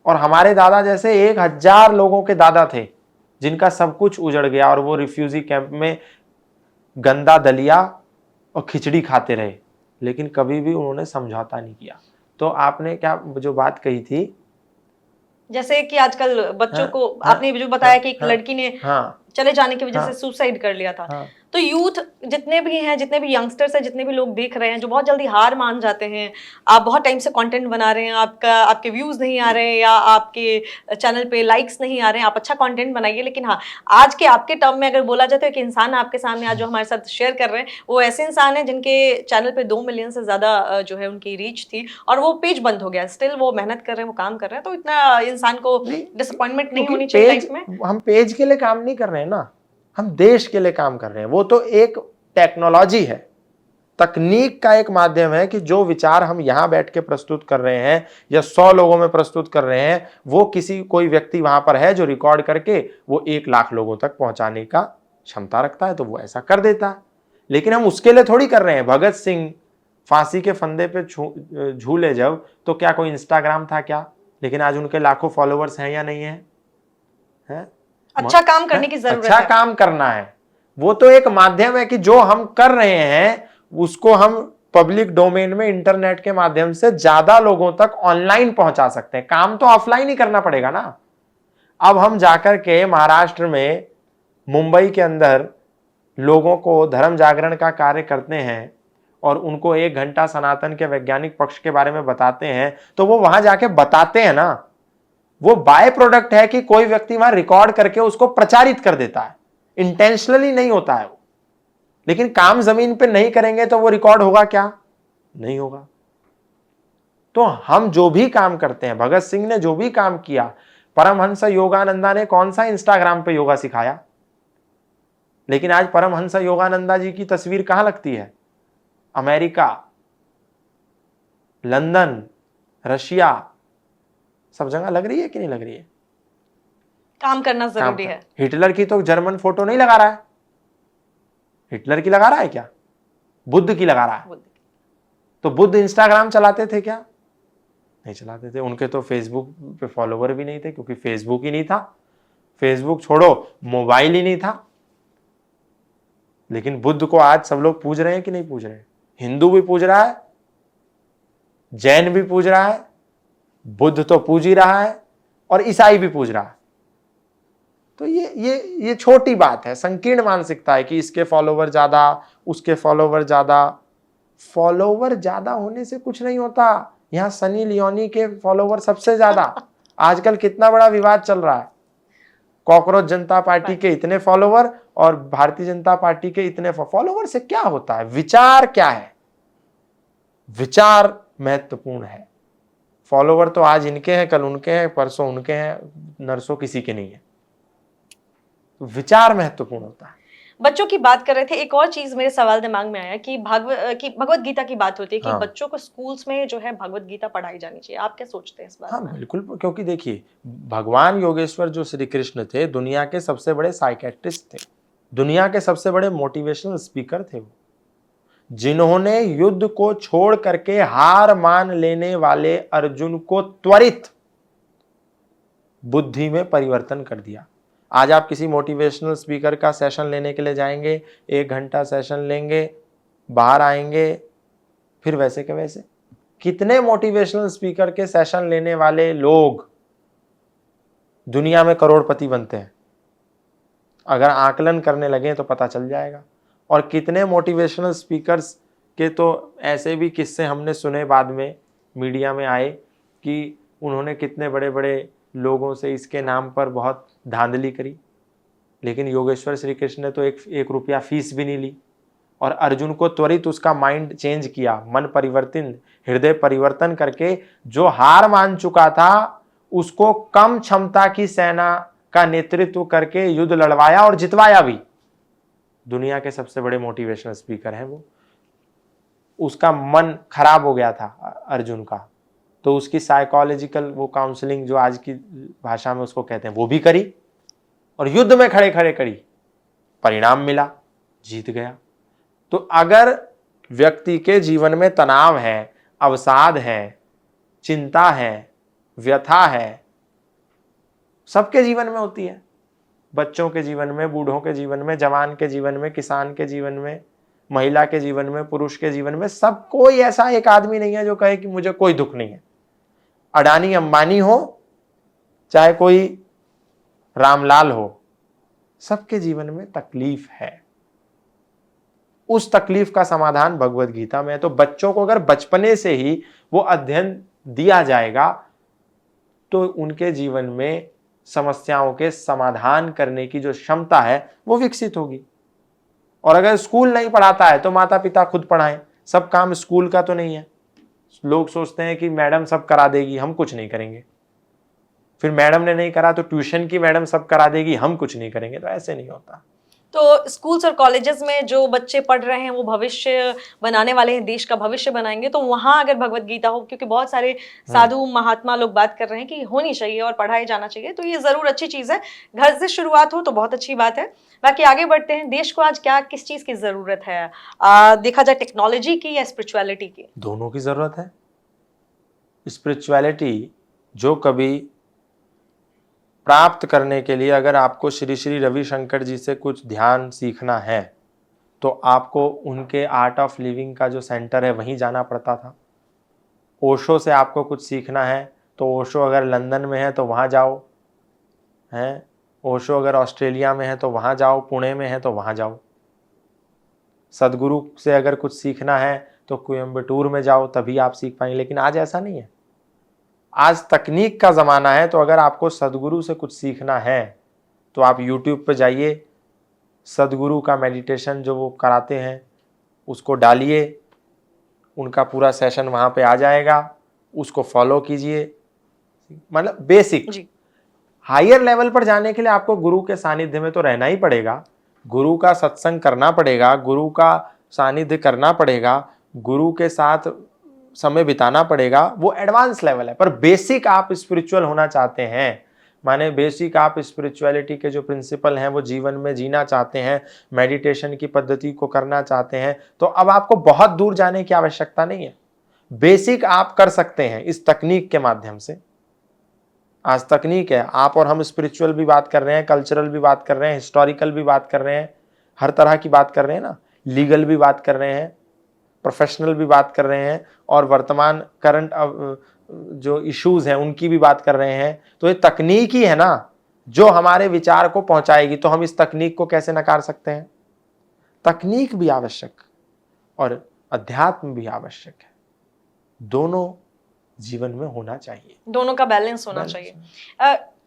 और हमारे दादा जैसे 1000 लोगों के दादा थे जिनका सब कुछ उजड़ गया और वो रिफ्यूजी कैंप में गंदा दलिया और खिचड़ी खाते रहे, लेकिन कभी भी उन्होंने समझौता नहीं किया। तो आपने क्या जो बात कही थी, जैसे कि आजकल बच्चों हाँ, को हाँ, आपने जो बताया कि एक हाँ, लड़की ने हाँ, चले जाने की वजह हाँ, से सुसाइड कर लिया था। हाँ, तो यूथ जितने भी हैं, जितने भी यंगस्टर्स हैं, जितने भी लोग देख रहे हैं, जो बहुत जल्दी हार मान जाते हैं, आप बहुत टाइम से कंटेंट बना रहे हैं, आपके व्यूज नहीं आ रहे हैं या आपके चैनल पे लाइक्स नहीं आ रहे हैं, आप अच्छा कंटेंट बनाइए, लेकिन हाँ, आज के आपके टर्म में अगर बोला जाए तो एक इंसान आपके सामने आज जो हमारे साथ शेयर कर रहे हैं, वो ऐसे इंसान है जिनके चैनल पे 2 मिलियन से ज्यादा जो है उनकी रीच थी और वो पेज बंद हो गया। स्टिल वो मेहनत कर रहे हैं, वो काम कर रहे हैं। तो इतना इंसान को नहीं, डिसअपॉइंटमेंट नहीं क्योंकि होनी चाहिए पेज, लाइफ में। हम पेज के लिए काम नहीं कर रहे हैं ना, हम देश के लिए काम कर रहे हैं। वो तो एक टेक्नोलॉजी है, तकनीक का एक माध्यम है कि जो विचार हम यहां बैठ के प्रस्तुत कर रहे हैं या 100 लोगों में प्रस्तुत कर रहे हैं, वो कोई व्यक्ति वहां पर है जो रिकॉर्ड करके वो 1 लाख लोगों तक पहुंचाने का क्षमता रखता है, तो वो ऐसा कर देता है। लेकिन हम उसके लिए थोड़ी कर रहे हैं। भगत सिंह फांसी के फंदे पे झूले जब, तो क्या कोई इंस्टाग्राम था क्या? लेकिन आज उनके लाखों फॉलोवर्स हैं या नहीं है? अच्छा काम करने की जरूरत अच्छा है। काम करना है। वो तो एक माध्यम है कि जो हम कर रहे हैं उसको हम पब्लिक डोमेन में इंटरनेट के माध्यम से ज्यादा लोगों तक ऑनलाइन पहुंचा सकते हैं। काम तो ऑफलाइन ही करना पड़ेगा ना। अब हम जाकर के महाराष्ट्र में, मुंबई के अंदर लोगों को धर्म जागरण का कार्य करते हैं और उनको 1 घंटा सनातन के वैज्ञानिक पक्ष के बारे में बताते हैं, तो वो वहां जाके बताते हैं ना। वो बाय प्रोडक्ट है कि कोई व्यक्ति वहां रिकॉर्ड करके उसको प्रचारित कर देता है, इंटेंशनली नहीं होता है वो। लेकिन काम जमीन पे नहीं करेंगे तो वो रिकॉर्ड होगा क्या? नहीं होगा। तो हम जो भी काम करते हैं, भगत सिंह ने जो भी काम किया, परमहंस योगानंदा ने कौन सा इंस्टाग्राम पे योगा सिखाया? लेकिन आज परमहंस योगानंदा जी की तस्वीर कहां लगती है? अमेरिका, लंदन, रशिया, सब जगह लग रही है कि नहीं लग रही है? काम करना जरूरी है। हिटलर की तो जर्मन फोटो नहीं लगा रहा है। हिटलर की लगा रहा है क्या? बुद्ध की लगा रहा है। तो बुद्ध इंस्टाग्राम चलाते थे क्या? नहीं चलाते थे। उनके तो फेसबुक पे फॉलोवर भी नहीं थे, क्योंकि फेसबुक ही नहीं था। फेसबुक छोड़ो, मोबाइल ही नहीं था। लेकिन बुद्ध को आज सब लोग पूज रहे हैं कि नहीं पूज रहे हैं? हिंदू भी पूज रहा है, जैन भी पूज रहा है, बुद्ध तो पूज ही रहा है, और ईसाई भी पूज रहा है। तो ये छोटी बात है, संकीर्ण मानसिकता है कि इसके फॉलोवर ज्यादा, उसके फॉलोवर ज्यादा। फॉलोवर ज्यादा होने से कुछ नहीं होता। यहां सनी लियोनी के फॉलोवर सबसे ज्यादा। आजकल कितना बड़ा विवाद चल रहा है। कॉकरोच जनता पार्टी के इतने फॉलोवर और भारतीय जनता पार्टी के इतने फॉलोवर से क्या होता है? विचार क्या है? विचार महत्वपूर्ण है। फॉलोवर तो आज इनके हैं, कल उनके हैं, परसों उनके हैं, नरसों किसी के नहीं है। तो विचार महत्वपूर्ण होता है। बच्चों की बात कर रहे थे, एक और चीज मेरे सवाल दिमाग में आया कि भगवत गीता की बात होती है कि हाँ। बच्चों को स्कूल्स में जो है भगवत गीता पढ़ाई जानी चाहिए। आप क्या सोचते हैं इस बात हाँ में? बिल्कुल, क्योंकि देखिए भगवान योगेश्वर जो श्री कृष्ण थे, दुनिया के सबसे बड़े साइकेट्रिस्ट थे, दुनिया के सबसे बड़े मोटिवेशनल स्पीकर थे वो, जिन्होंने युद्ध को छोड़ करके हार मान लेने वाले अर्जुन को त्वरित बुद्धि में परिवर्तन कर दिया। आज आप किसी मोटिवेशनल स्पीकर का सेशन लेने के लिए जाएंगे, 1 घंटा सेशन लेंगे, बाहर आएंगे, फिर वैसे के वैसे। कितने मोटिवेशनल स्पीकर के सेशन लेने वाले लोग दुनिया में करोड़पति बनते हैं? अगर आकलन करने लगे तो पता चल जाएगा। और कितने मोटिवेशनल स्पीकर्स के तो ऐसे भी किस्से हमने सुने, बाद में मीडिया में आए कि उन्होंने कितने बड़े बड़े लोगों से इसके नाम पर बहुत धांधली करी, लेकिन योगेश्वर श्री कृष्ण ने तो एक रुपया फीस भी नहीं ली और अर्जुन को त्वरित उसका माइंड चेंज किया, मन परिवर्तन, हृदय परिवर्तन करके जो हार मान चुका था उसको कम क्षमता की सेना का नेतृत्व करके युद्ध लड़वाया और जितवाया भी। दुनिया के सबसे बड़े मोटिवेशनल स्पीकर हैं वो। उसका मन खराब हो गया था अर्जुन का, तो उसकी साइकोलॉजिकल वो काउंसलिंग जो आज की भाषा में उसको कहते हैं वो भी करी और युद्ध में खड़े खड़े करी, परिणाम मिला, जीत गया। तो अगर व्यक्ति के जीवन में तनाव है, अवसाद है, चिंता है, व्यथा है, सबके जीवन में होती है, बच्चों के जीवन में, बूढ़ों के जीवन में, जवान के जीवन में, किसान के जीवन में, महिला के जीवन में, पुरुष के जीवन में, सब कोई ऐसा एक आदमी नहीं है जो कहे कि मुझे कोई दुख नहीं है। अडानी अंबानी हो चाहे कोई रामलाल हो, सबके जीवन में तकलीफ है। उस तकलीफ का समाधान भगवत गीता में है। तो बच्चों को अगर बचपने से ही वो अध्ययन दिया जाएगा तो उनके जीवन में समस्याओं के समाधान करने की जो क्षमता है वो विकसित होगी। और अगर स्कूल नहीं पढ़ाता है तो माता पिता खुद पढ़ाएं। सब काम स्कूल का तो नहीं है। लोग सोचते हैं कि मैडम सब करा देगी, हम कुछ नहीं करेंगे। फिर मैडम ने नहीं करा तो ट्यूशन की मैडम सब करा देगी, हम कुछ नहीं करेंगे। तो ऐसे नहीं होता। तो स्कूल्स और कॉलेजेस में जो बच्चे पढ़ रहे हैं वो भविष्य बनाने वाले हैं, देश का भविष्य बनाएंगे, तो वहां अगर भगवत गीता हो, क्योंकि बहुत सारे साधु महात्मा लोग बात कर रहे हैं कि होनी चाहिए और पढ़ाई जाना चाहिए, तो ये जरूर अच्छी चीज है। घर से शुरुआत हो तो बहुत अच्छी बात है। बाकी आगे बढ़ते हैं। देश को आज क्या किस चीज की जरूरत है? देखा जाए टेक्नोलॉजी की या स्पिरिचुअलिटी की? दोनों की जरूरत है। स्पिरिचुअलिटी जो कभी प्राप्त करने के लिए अगर आपको श्री श्री रविशंकर जी से कुछ ध्यान सीखना है तो आपको उनके आर्ट ऑफ लिविंग का जो सेंटर है वहीं जाना पड़ता था। ओशो से आपको कुछ सीखना है तो ओशो अगर लंदन में है तो वहाँ जाओ, हैं। ओशो अगर ऑस्ट्रेलिया में है तो वहाँ जाओ, पुणे में है तो वहाँ जाओ। सदगुरु से अगर कुछ सीखना है तो कोयम्बटूर में जाओ, तभी आप सीख पाएंगे। लेकिन आज ऐसा नहीं है। आज तकनीक का ज़माना है, तो अगर आपको सदगुरु से कुछ सीखना है तो आप YouTube पे जाइए, सदगुरु का मेडिटेशन जो वो कराते हैं उसको डालिए, उनका पूरा सेशन वहाँ पे आ जाएगा, उसको फॉलो कीजिए। मतलब बेसिक। हायर लेवल पर जाने के लिए आपको गुरु के सानिध्य में तो रहना ही पड़ेगा, गुरु का सत्संग करना पड़ेगा, गुरु का सानिध्य करना पड़ेगा, गुरु के साथ समय बिताना पड़ेगा। वो एडवांस लेवल है। पर बेसिक आप स्पिरिचुअल होना चाहते हैं, माने बेसिक आप स्पिरिचुअलिटी के जो प्रिंसिपल हैं वो जीवन में जीना चाहते हैं, मेडिटेशन की पद्धति को करना चाहते हैं, तो अब आपको बहुत दूर जाने की आवश्यकता नहीं है। बेसिक आप कर सकते हैं इस तकनीक के माध्यम से। आज तकनीक है, आप और हम स्पिरिचुअल भी बात कर रहे हैं, कल्चरल भी बात कर रहे हैं, हिस्टोरिकल भी बात कर रहे हैं, हर तरह की बात कर रहे हैं ना, लीगल भी बात कर रहे हैं, प्रोफेशनल भी बात कर रहे हैं, और वर्तमान करंट जो इश्यूज हैं उनकी भी बात कर रहे हैं। तो ये तकनीक ही है ना जो हमारे विचार को पहुंचाएगी। तो हम इस तकनीक को कैसे नकार सकते हैं? तकनीक भी आवश्यक और अध्यात्म भी आवश्यक है। दोनों जीवन में होना चाहिए, दोनों का बैलेंस होना चाहिए।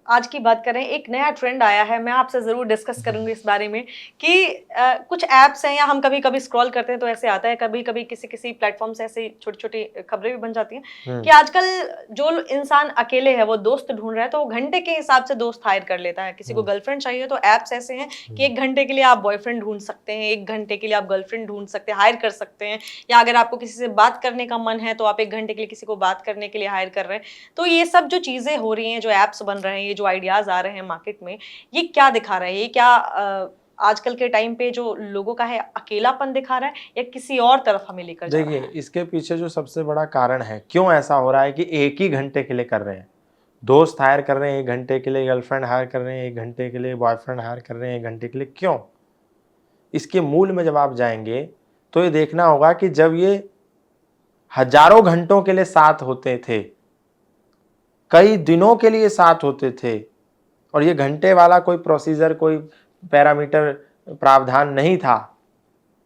आज की बात करें, एक नया ट्रेंड आया है, मैं आपसे ज़रूर डिस्कस करूंगी इस बारे में कि कुछ ऐप्स हैं या हम कभी-कभी स्क्रॉल करते हैं तो ऐसे आता है, कभी-कभी किसी-किसी प्लेटफॉर्म से ऐसी छोटी-छोटी खबरें भी बन जाती हैं कि आजकल जो इंसान अकेले है वो दोस्त ढूंढ रहा है तो वो घंटे के हिसाब से दोस्त हायर कर लेता है। किसी को गर्लफ्रेंड चाहिए तो ऐप्स ऐसे हैं कि 1 घंटे के लिए आप बॉयफ्रेंड ढूंढ सकते हैं, 1 घंटे के लिए आप गर्लफ्रेंड ढूंढ सकते हैं, हायर कर सकते हैं। या अगर आपको किसी से बात करने का मन है तो आप 1 घंटे के लिए किसी को बात करने के लिए हायर कर रहे हैं। तो ये सब जो चीज़ें हो रही हैं, जो ऐप्स बन रहे हैं, ये जो आइडियाज़ आ रहे हैं मार्केट में, ये क्या दिखा रहा है? ये क्या आजकल के टाइम पे जो लोगों का है अकेलापन दिखा रहा है या किसी और तरफ हमें लेकर जा रहा है? देखिए, इसके पीछे जो सबसे बड़ा कारण है, क्यों ऐसा हो रहा है कि एक ही घंटे के लिए कर रहे हैं। दोस्त हायर कर रहे हैं 1 घंटे के लिए, गर्लफ्रेंड हायर कर रहे हैं 1 घंटे के लिए, बॉयफ्रेंड हायर कर रहे हैं 1 घंटे के लिए, क्यों? इसके मूल में जब आप जाएँगे, तो ये देखना होगा कि जब ये हज़ारों घंटों के लिए साथ होते थे, कई दिनों के लिए साथ होते थे और ये घंटे वाला कोई प्रोसीजर, कोई पैरामीटर प्रावधान नहीं था,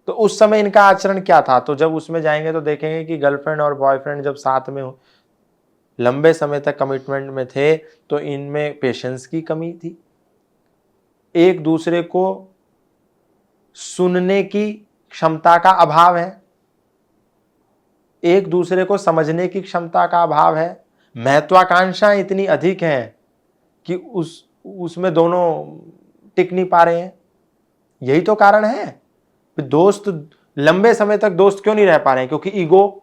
तो उस समय इनका आचरण क्या था? तो जब उसमें जाएँगे तो देखेंगे कि गर्लफ्रेंड और बॉयफ्रेंड जब साथ में हो, लंबे समय तक कमिटमेंट में थे, तो इनमें पेशेंस की कमी थी। एक दूसरे को सुनने की क्षमता का अभाव है, एक दूसरे को समझने की क्षमता का अभाव है, महत्वाकांक्षा इतनी अधिक है कि उसमें दोनों टिक नहीं पा रहे हैं। यही तो कारण है। दोस्त लंबे समय तक दोस्त क्यों नहीं रह पा रहे हैं? क्योंकि ईगो,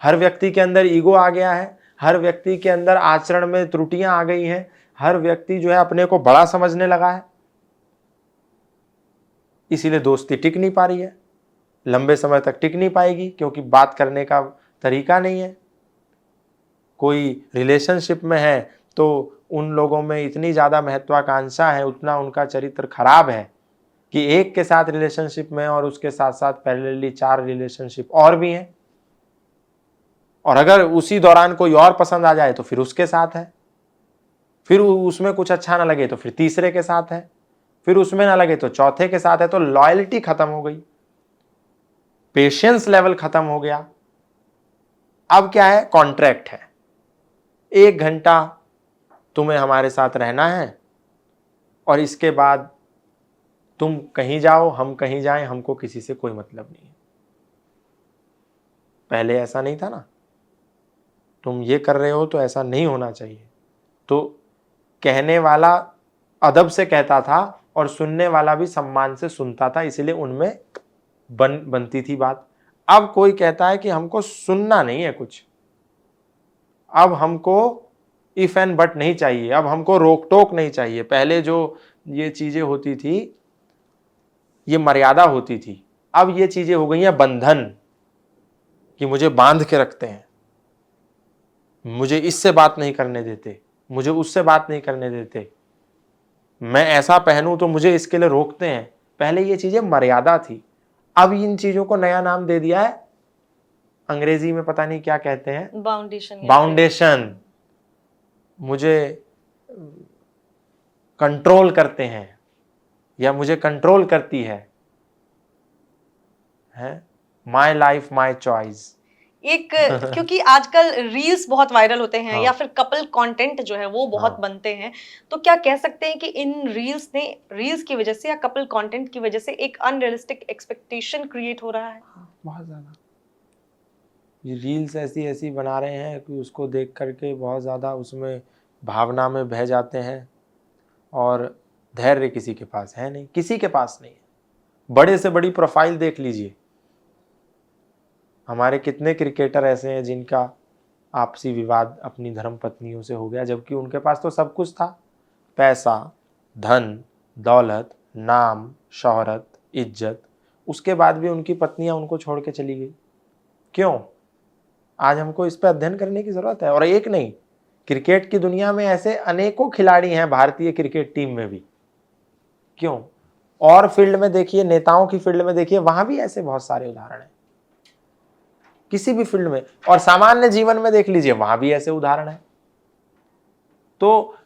हर व्यक्ति के अंदर ईगो आ गया है, हर व्यक्ति के अंदर आचरण में त्रुटियां आ गई हैं, हर व्यक्ति जो है अपने को बड़ा समझने लगा है, इसीलिए दोस्ती टिक नहीं पा रही है, लंबे समय तक टिक नहीं पाएगी क्योंकि बात करने का तरीका नहीं है। कोई रिलेशनशिप में है तो उन लोगों में इतनी ज़्यादा महत्वाकांक्षा है, उतना उनका चरित्र खराब है कि एक के साथ रिलेशनशिप में और उसके साथ साथ पैरेलली 4 रिलेशनशिप और भी हैं, और अगर उसी दौरान कोई और पसंद आ जाए तो फिर उसके साथ है, फिर उसमें कुछ अच्छा ना लगे तो फिर तीसरे के साथ है, फिर उसमें ना लगे तो चौथे के साथ है। तो लॉयल्टी खत्म हो गई, पेशेंस लेवल खत्म हो गया। अब क्या है? कॉन्ट्रैक्ट है, 1 घंटा तुम्हें हमारे साथ रहना है और इसके बाद तुम कहीं जाओ, हम कहीं जाएं, हमको किसी से कोई मतलब नहीं है। पहले ऐसा नहीं था ना, तुम ये कर रहे हो तो ऐसा नहीं होना चाहिए। तो कहने वाला अदब से कहता था और सुनने वाला भी सम्मान से सुनता था, इसलिए उनमें बनती थी बात। अब कोई कहता है कि हमको सुनना नहीं है कुछ, अब हमको इफ एंड बट नहीं चाहिए, अब हमको रोक टोक नहीं चाहिए। पहले जो ये चीजें होती थी, ये मर्यादा होती थी, अब ये चीजें हो गई हैं बंधन, कि मुझे बांध के रखते हैं, मुझे इससे बात नहीं करने देते, मुझे उससे बात नहीं करने देते, मैं ऐसा पहनूं तो मुझे इसके लिए रोकते हैं। पहले ये चीजें मर्यादा थी, अब इन चीजों को नया नाम दे दिया है, अंग्रेजी में पता नहीं क्या कहते हैं, बाउंडेशन। बाउंडेशन। मुझे कंट्रोल करते हैं या मुझे कंट्रोल करती है माय लाइफ माय चॉइस। एक क्योंकि आजकल रील्स बहुत वायरल होते हैं या हाँ। फिर कपल कंटेंट जो है वो बहुत हाँ। बनते हैं, तो क्या कह सकते हैं कि इन रील्स की वजह से या कपल कंटेंट की वजह से एक अनरियलिस्टिक एक्सपेक्टेशन क्रिएट हो रहा है? बहुत ज़्यादा ये रील्स ऐसी ऐसी बना रहे हैं कि उसको देख करके बहुत ज़्यादा उसमें भावना में बह जाते हैं और धैर्य किसी के पास है नहीं, किसी के पास नहीं है। बड़े से बड़ी प्रोफाइल देख लीजिए, हमारे कितने क्रिकेटर ऐसे हैं जिनका आपसी विवाद अपनी धर्म पत्नियों से हो गया, जबकि उनके पास तो सब कुछ था, पैसा, धन, दौलत, नाम, शोहरत, इज्जत, उसके बाद भी उनकी पत्नियां उनको छोड़ के चली गई। क्यों? आज हमको इस पर अध्ययन करने की जरूरत है। और एक नहीं, क्रिकेट की दुनिया में ऐसे अनेकों खिलाड़ी हैं, भारतीय क्रिकेट टीम में भी। क्यों? और फील्ड में देखिए, नेताओं की फील्ड में देखिए, वहां भी ऐसे बहुत सारे उदाहरण हैं, किसी भी फील्ड में। और सामान्य जीवन में देख लीजिए, वहां भी ऐसे उदाहरण हैं। तो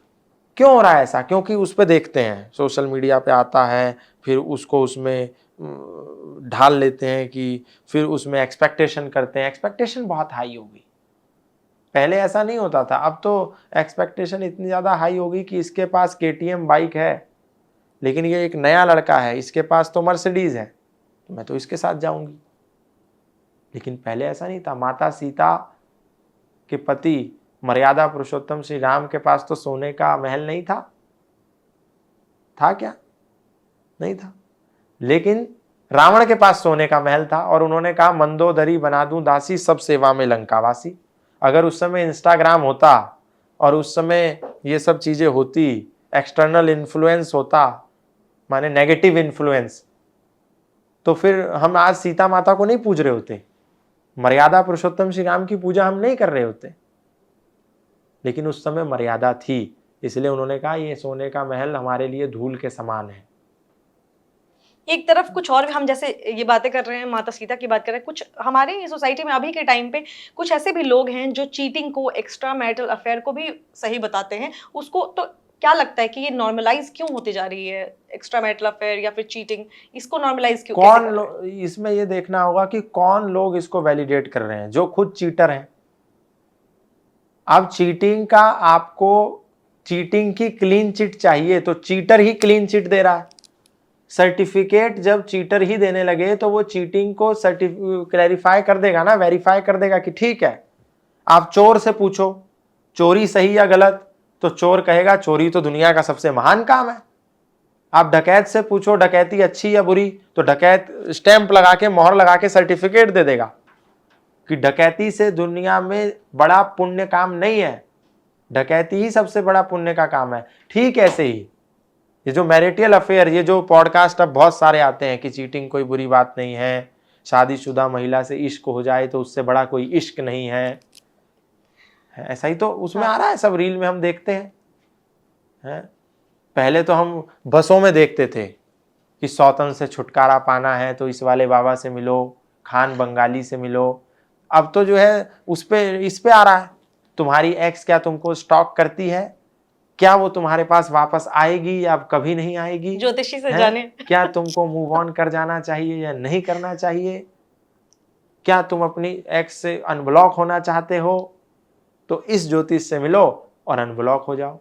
क्यों हो रहा है ऐसा? क्योंकि उस पर देखते हैं, सोशल मीडिया पे आता है, फिर उसको उसमें ढाल लेते हैं कि फिर उसमें एक्सपेक्टेशन करते हैं। एक्सपेक्टेशन बहुत हाई हो गई, पहले ऐसा नहीं होता था। अब तो एक्सपेक्टेशन इतनी ज़्यादा हाई होगी कि इसके पास KTM बाइक है, लेकिन ये एक नया लड़का है, इसके पास तो मर्सिडीज है, तो मैं तो इसके साथ जाऊंगी। लेकिन पहले ऐसा नहीं था। माता सीता के पति मर्यादा पुरुषोत्तम श्री राम के पास तो सोने का महल नहीं था, था क्या? नहीं था। लेकिन रावण के पास सोने का महल था और उन्होंने कहा मंदोदरी बना दूं दासी, सब सेवा में लंकावासी। अगर उस समय इंस्टाग्राम होता और उस समय ये सब चीजें होती, एक्सटर्नल इन्फ्लुएंस होता, माने नेगेटिव इन्फ्लुएंस, तो फिर हम आज सीता माता को नहीं पूज रहे होते, मर्यादा पुरुषोत्तम श्री राम की पूजा हम नहीं कर रहे होते। लेकिन उस समय मर्यादा थी, इसलिए उन्होंने कहा ये सोने का महल हमारे लिए धूल के समान है। एक तरफ कुछ और हम जैसे ये बातें कर रहे हैं, माता सीता की बात कर रहे हैं, कुछ हमारे सोसाइटी में अभी के टाइम पे कुछ ऐसे भी लोग हैं जो चीटिंग को, एक्स्ट्रा मैरिटल अफेयर को भी सही बताते हैं। उसको तो क्या लगता है कि ये नॉर्मलाइज क्यों होती जा रही है, एक्स्ट्रा मैरिटल अफेयर या फिर चीटिंग, इसको नॉर्मलाइज क्यों कैसे कर रहे हैं? इसमें ये देखना होगा कि कौन लोग इसको वैलिडेट कर रहे हैं, जो खुद चीटर हैं। अब चीटिंग का, आपको चीटिंग की क्लीन चिट चाहिए तो चीटर ही क्लीन चिट दे रहा है। सर्टिफिकेट जब चीटर ही देने लगे तो वो चीटिंग को क्लैरिफाई कर देगा ना, वेरीफाई कर देगा कि ठीक है। आप चोर से पूछो चोरी सही या गलत, तो चोर कहेगा चोरी तो दुनिया का सबसे महान काम है। आप डकैत से पूछो डकैती अच्छी या बुरी, तो डकैत स्टैंप लगा के, मोहर लगा के सर्टिफिकेट दे देगा कि डकैती से दुनिया में बड़ा पुण्य काम नहीं है, डकैती ही सबसे बड़ा पुण्य का काम है। ठीक ऐसे ही ये जो मैरिटल अफेयर, ये जो पॉडकास्ट अब बहुत सारे आते हैं कि चीटिंग कोई बुरी बात नहीं है, शादीशुदा महिला से इश्क हो जाए तो उससे बड़ा कोई इश्क नहीं है, ऐसा ही तो उसमें आ रहा है, सब रील में हम देखते हैं। पहले तो हम बसों में देखते थे कि सौतन से छुटकारा पाना है तो इस वाले बाबा से मिलो, खान बंगाली से मिलो। अब तो जो है उस पे, इस पे आ रहा है, तुम्हारी एक्स क्या तुमको स्टॉक करती है, क्या वो तुम्हारे पास वापस आएगी या कभी नहीं आएगी, ज्योतिषी से जाने क्या तुमको मूव ऑन कर जाना चाहिए या नहीं करना चाहिए, क्या तुम अपनी एक्स से अनब्लॉक होना चाहते हो, तो इस ज्योतिष से मिलो और अनब्लॉक हो जाओ।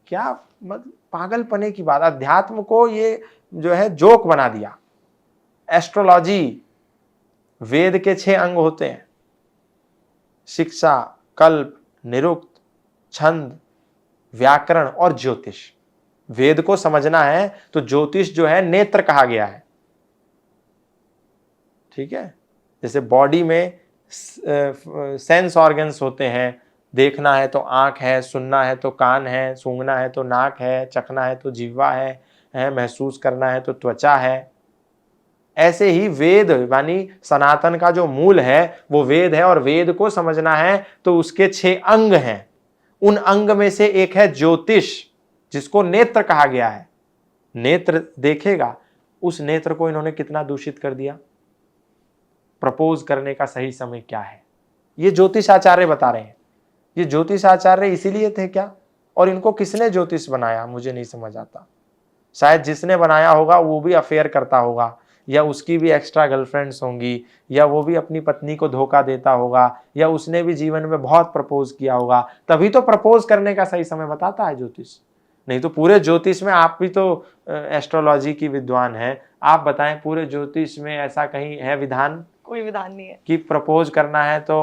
क्या मतलब पागलपने की बात। अध्यात्म को ये जो है जोक बना दिया। एस्ट्रोलॉजी, वेद के 6 अंग होते हैं, शिक्षा, कल्प, निरुक्त, छंद, व्याकरण और ज्योतिष। वेद को समझना है तो ज्योतिष जो है नेत्र कहा गया है, ठीक है। जैसे बॉडी में सेंस ऑर्गन्स होते हैं, देखना है तो आंख है, सुनना है तो कान है, सूंघना है तो नाक है, चखना है तो जीवा है, महसूस करना है तो त्वचा है। ऐसे ही वेद यानी सनातन का जो मूल है वो वेद है, और वेद को समझना है तो उसके 6 अंग हैं। उन अंग में से एक है ज्योतिष, जिसको नेत्र कहा गया है। नेत्र देखेगा, उस नेत्र को इन्होंने कितना दूषित कर दिया। प्रपोज करने का सही समय क्या है, ये ज्योतिष आचार्य बता रहे हैं। ये ज्योतिष आचार्य इसीलिए थे क्या, और इनको किसने ज्योतिष बनाया मुझे नहीं समझ आता। शायद जिसने बनाया होगा वो भी अफेयर करता होगा, या उसकी भी एक्स्ट्रा गर्लफ्रेंड्स होंगी, या वो भी अपनी पत्नी को धोखा देता होगा, या उसने भी जीवन में बहुत प्रपोज किया होगा, तभी तो प्रपोज करने का सही समय बताता है ज्योतिष। नहीं तो पूरे ज्योतिष में, आप भी तो एस्ट्रोलॉजी की विद्वान हैं, आप बताएं पूरे ज्योतिष में ऐसा कहीं है विधान? कोई विधान नहीं है कि प्रपोज करना है तो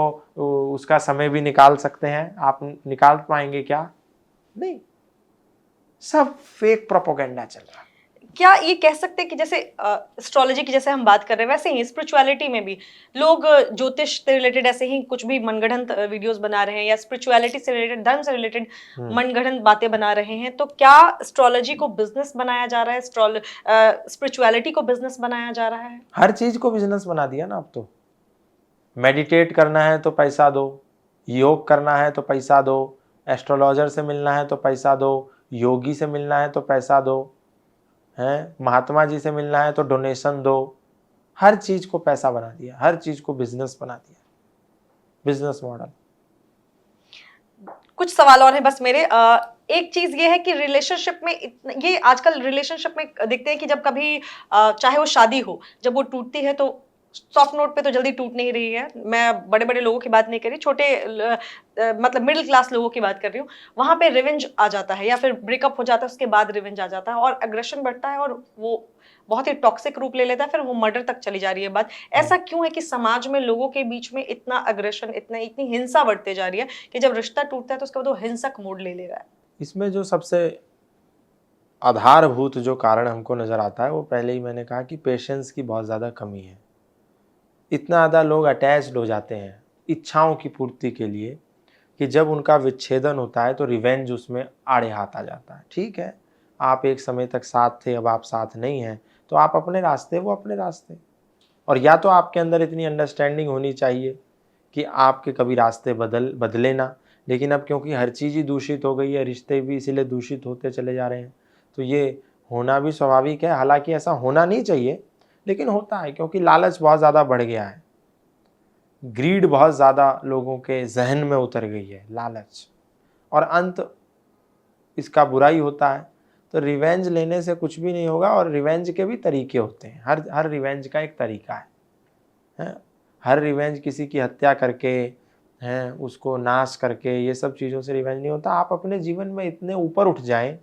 उसका समय भी निकाल सकते हैं। आप निकाल पाएंगे क्या? नहीं, सब फेक प्रोपोगेंडा चल रहा है। क्या ये कह सकते हैं कि जैसे एस्ट्रोलॉजी की जैसे हम बात कर रहे हैं, वैसे ही स्पिरिचुअलिटी में भी लोग ज्योतिष से रिलेटेड ऐसे ही कुछ भी मनगढ़ंत वीडियोस बना रहे हैं, या स्पिरिचुअलिटी से रिलेटेड, धर्म से रिलेटेड मनगढ़ंत बातें बना रहे हैं। तो क्या एस्ट्रोलॉजी को बिजनेस बनाया जा रहा है, स्पिरिचुअलिटी को बिजनेस बनाया जा रहा है? हर चीज को बिजनेस बना दिया ना अब तो। मेडिटेट करना है तो पैसा दो, योग करना है तो पैसा दो, एस्ट्रोलॉजर से मिलना है तो पैसा दो, योगी से मिलना है तो पैसा दो, हैं महात्मा जी से मिलना है तो डोनेशन दो। हर चीज को पैसा बना दिया, हर चीज को बिजनेस बना दिया, बिजनेस मॉडल। कुछ सवाल और है बस मेरे। एक चीज ये है कि रिलेशनशिप में ये आजकल रिलेशनशिप में देखते हैं कि जब कभी चाहे वो शादी हो, जब वो टूटती है तो सॉफ्ट नोट पे तो जल्दी टूट नहीं रही है। मैं बड़े बड़े लोगों की बात नहीं कर रही, छोटे मतलब मिडिल क्लास लोगों की बात कर रही हूँ। वहां पे रिवेंज आ जाता है या फिर ब्रेकअप हो जाता है, उसके बाद रिवेंज आ जाता है और अग्रेशन बढ़ता है और वो बहुत ही टॉक्सिक रूप ले लेता है, फिर वो मर्डर तक चली जा रही है बात। ऐसा क्यों है कि समाज में लोगों के बीच में इतना अग्रेशन, इतनी हिंसा बढ़ते जा रही है कि जब रिश्ता टूटता है तो उसके बाद वो हिंसक मोड़ ले ले रहा है? इसमें जो सबसे आधारभूत जो कारण हमको नज़र आता है, वो पहले ही मैंने कहा कि पेशेंस की बहुत ज़्यादा कमी है। इतना ज़्यादा लोग अटैच्ड हो जाते हैं इच्छाओं की पूर्ति के लिए कि जब उनका विच्छेदन होता है तो रिवेंज उसमें आड़े हाथ आ जाता है। ठीक है, आप एक समय तक साथ थे, अब आप साथ नहीं हैं, तो आप अपने रास्ते, वो अपने रास्ते। और या तो आपके अंदर इतनी अंडरस्टैंडिंग होनी चाहिए कि आपके कभी रास्ते बदले ना। लेकिन अब क्योंकि हर चीज़ ही दूषित हो गई है, रिश्ते भी इसीलिए दूषित होते चले जा रहे हैं, तो ये होना भी स्वाभाविक है। हालांकि ऐसा होना नहीं चाहिए, लेकिन होता है क्योंकि लालच बहुत ज़्यादा बढ़ गया है, ग्रीड बहुत ज़्यादा लोगों के जहन में उतर गई है, लालच, और अंत इसका बुरा ही होता है। तो रिवेंज लेने से कुछ भी नहीं होगा, और रिवेंज के भी तरीके होते हैं, हर रिवेंज का एक तरीका है? हर रिवेंज किसी की हत्या करके, हैं, उसको नाश करके, ये सब चीज़ों से रिवेंज नहीं होता। आप अपने जीवन में इतने ऊपर उठ जाएं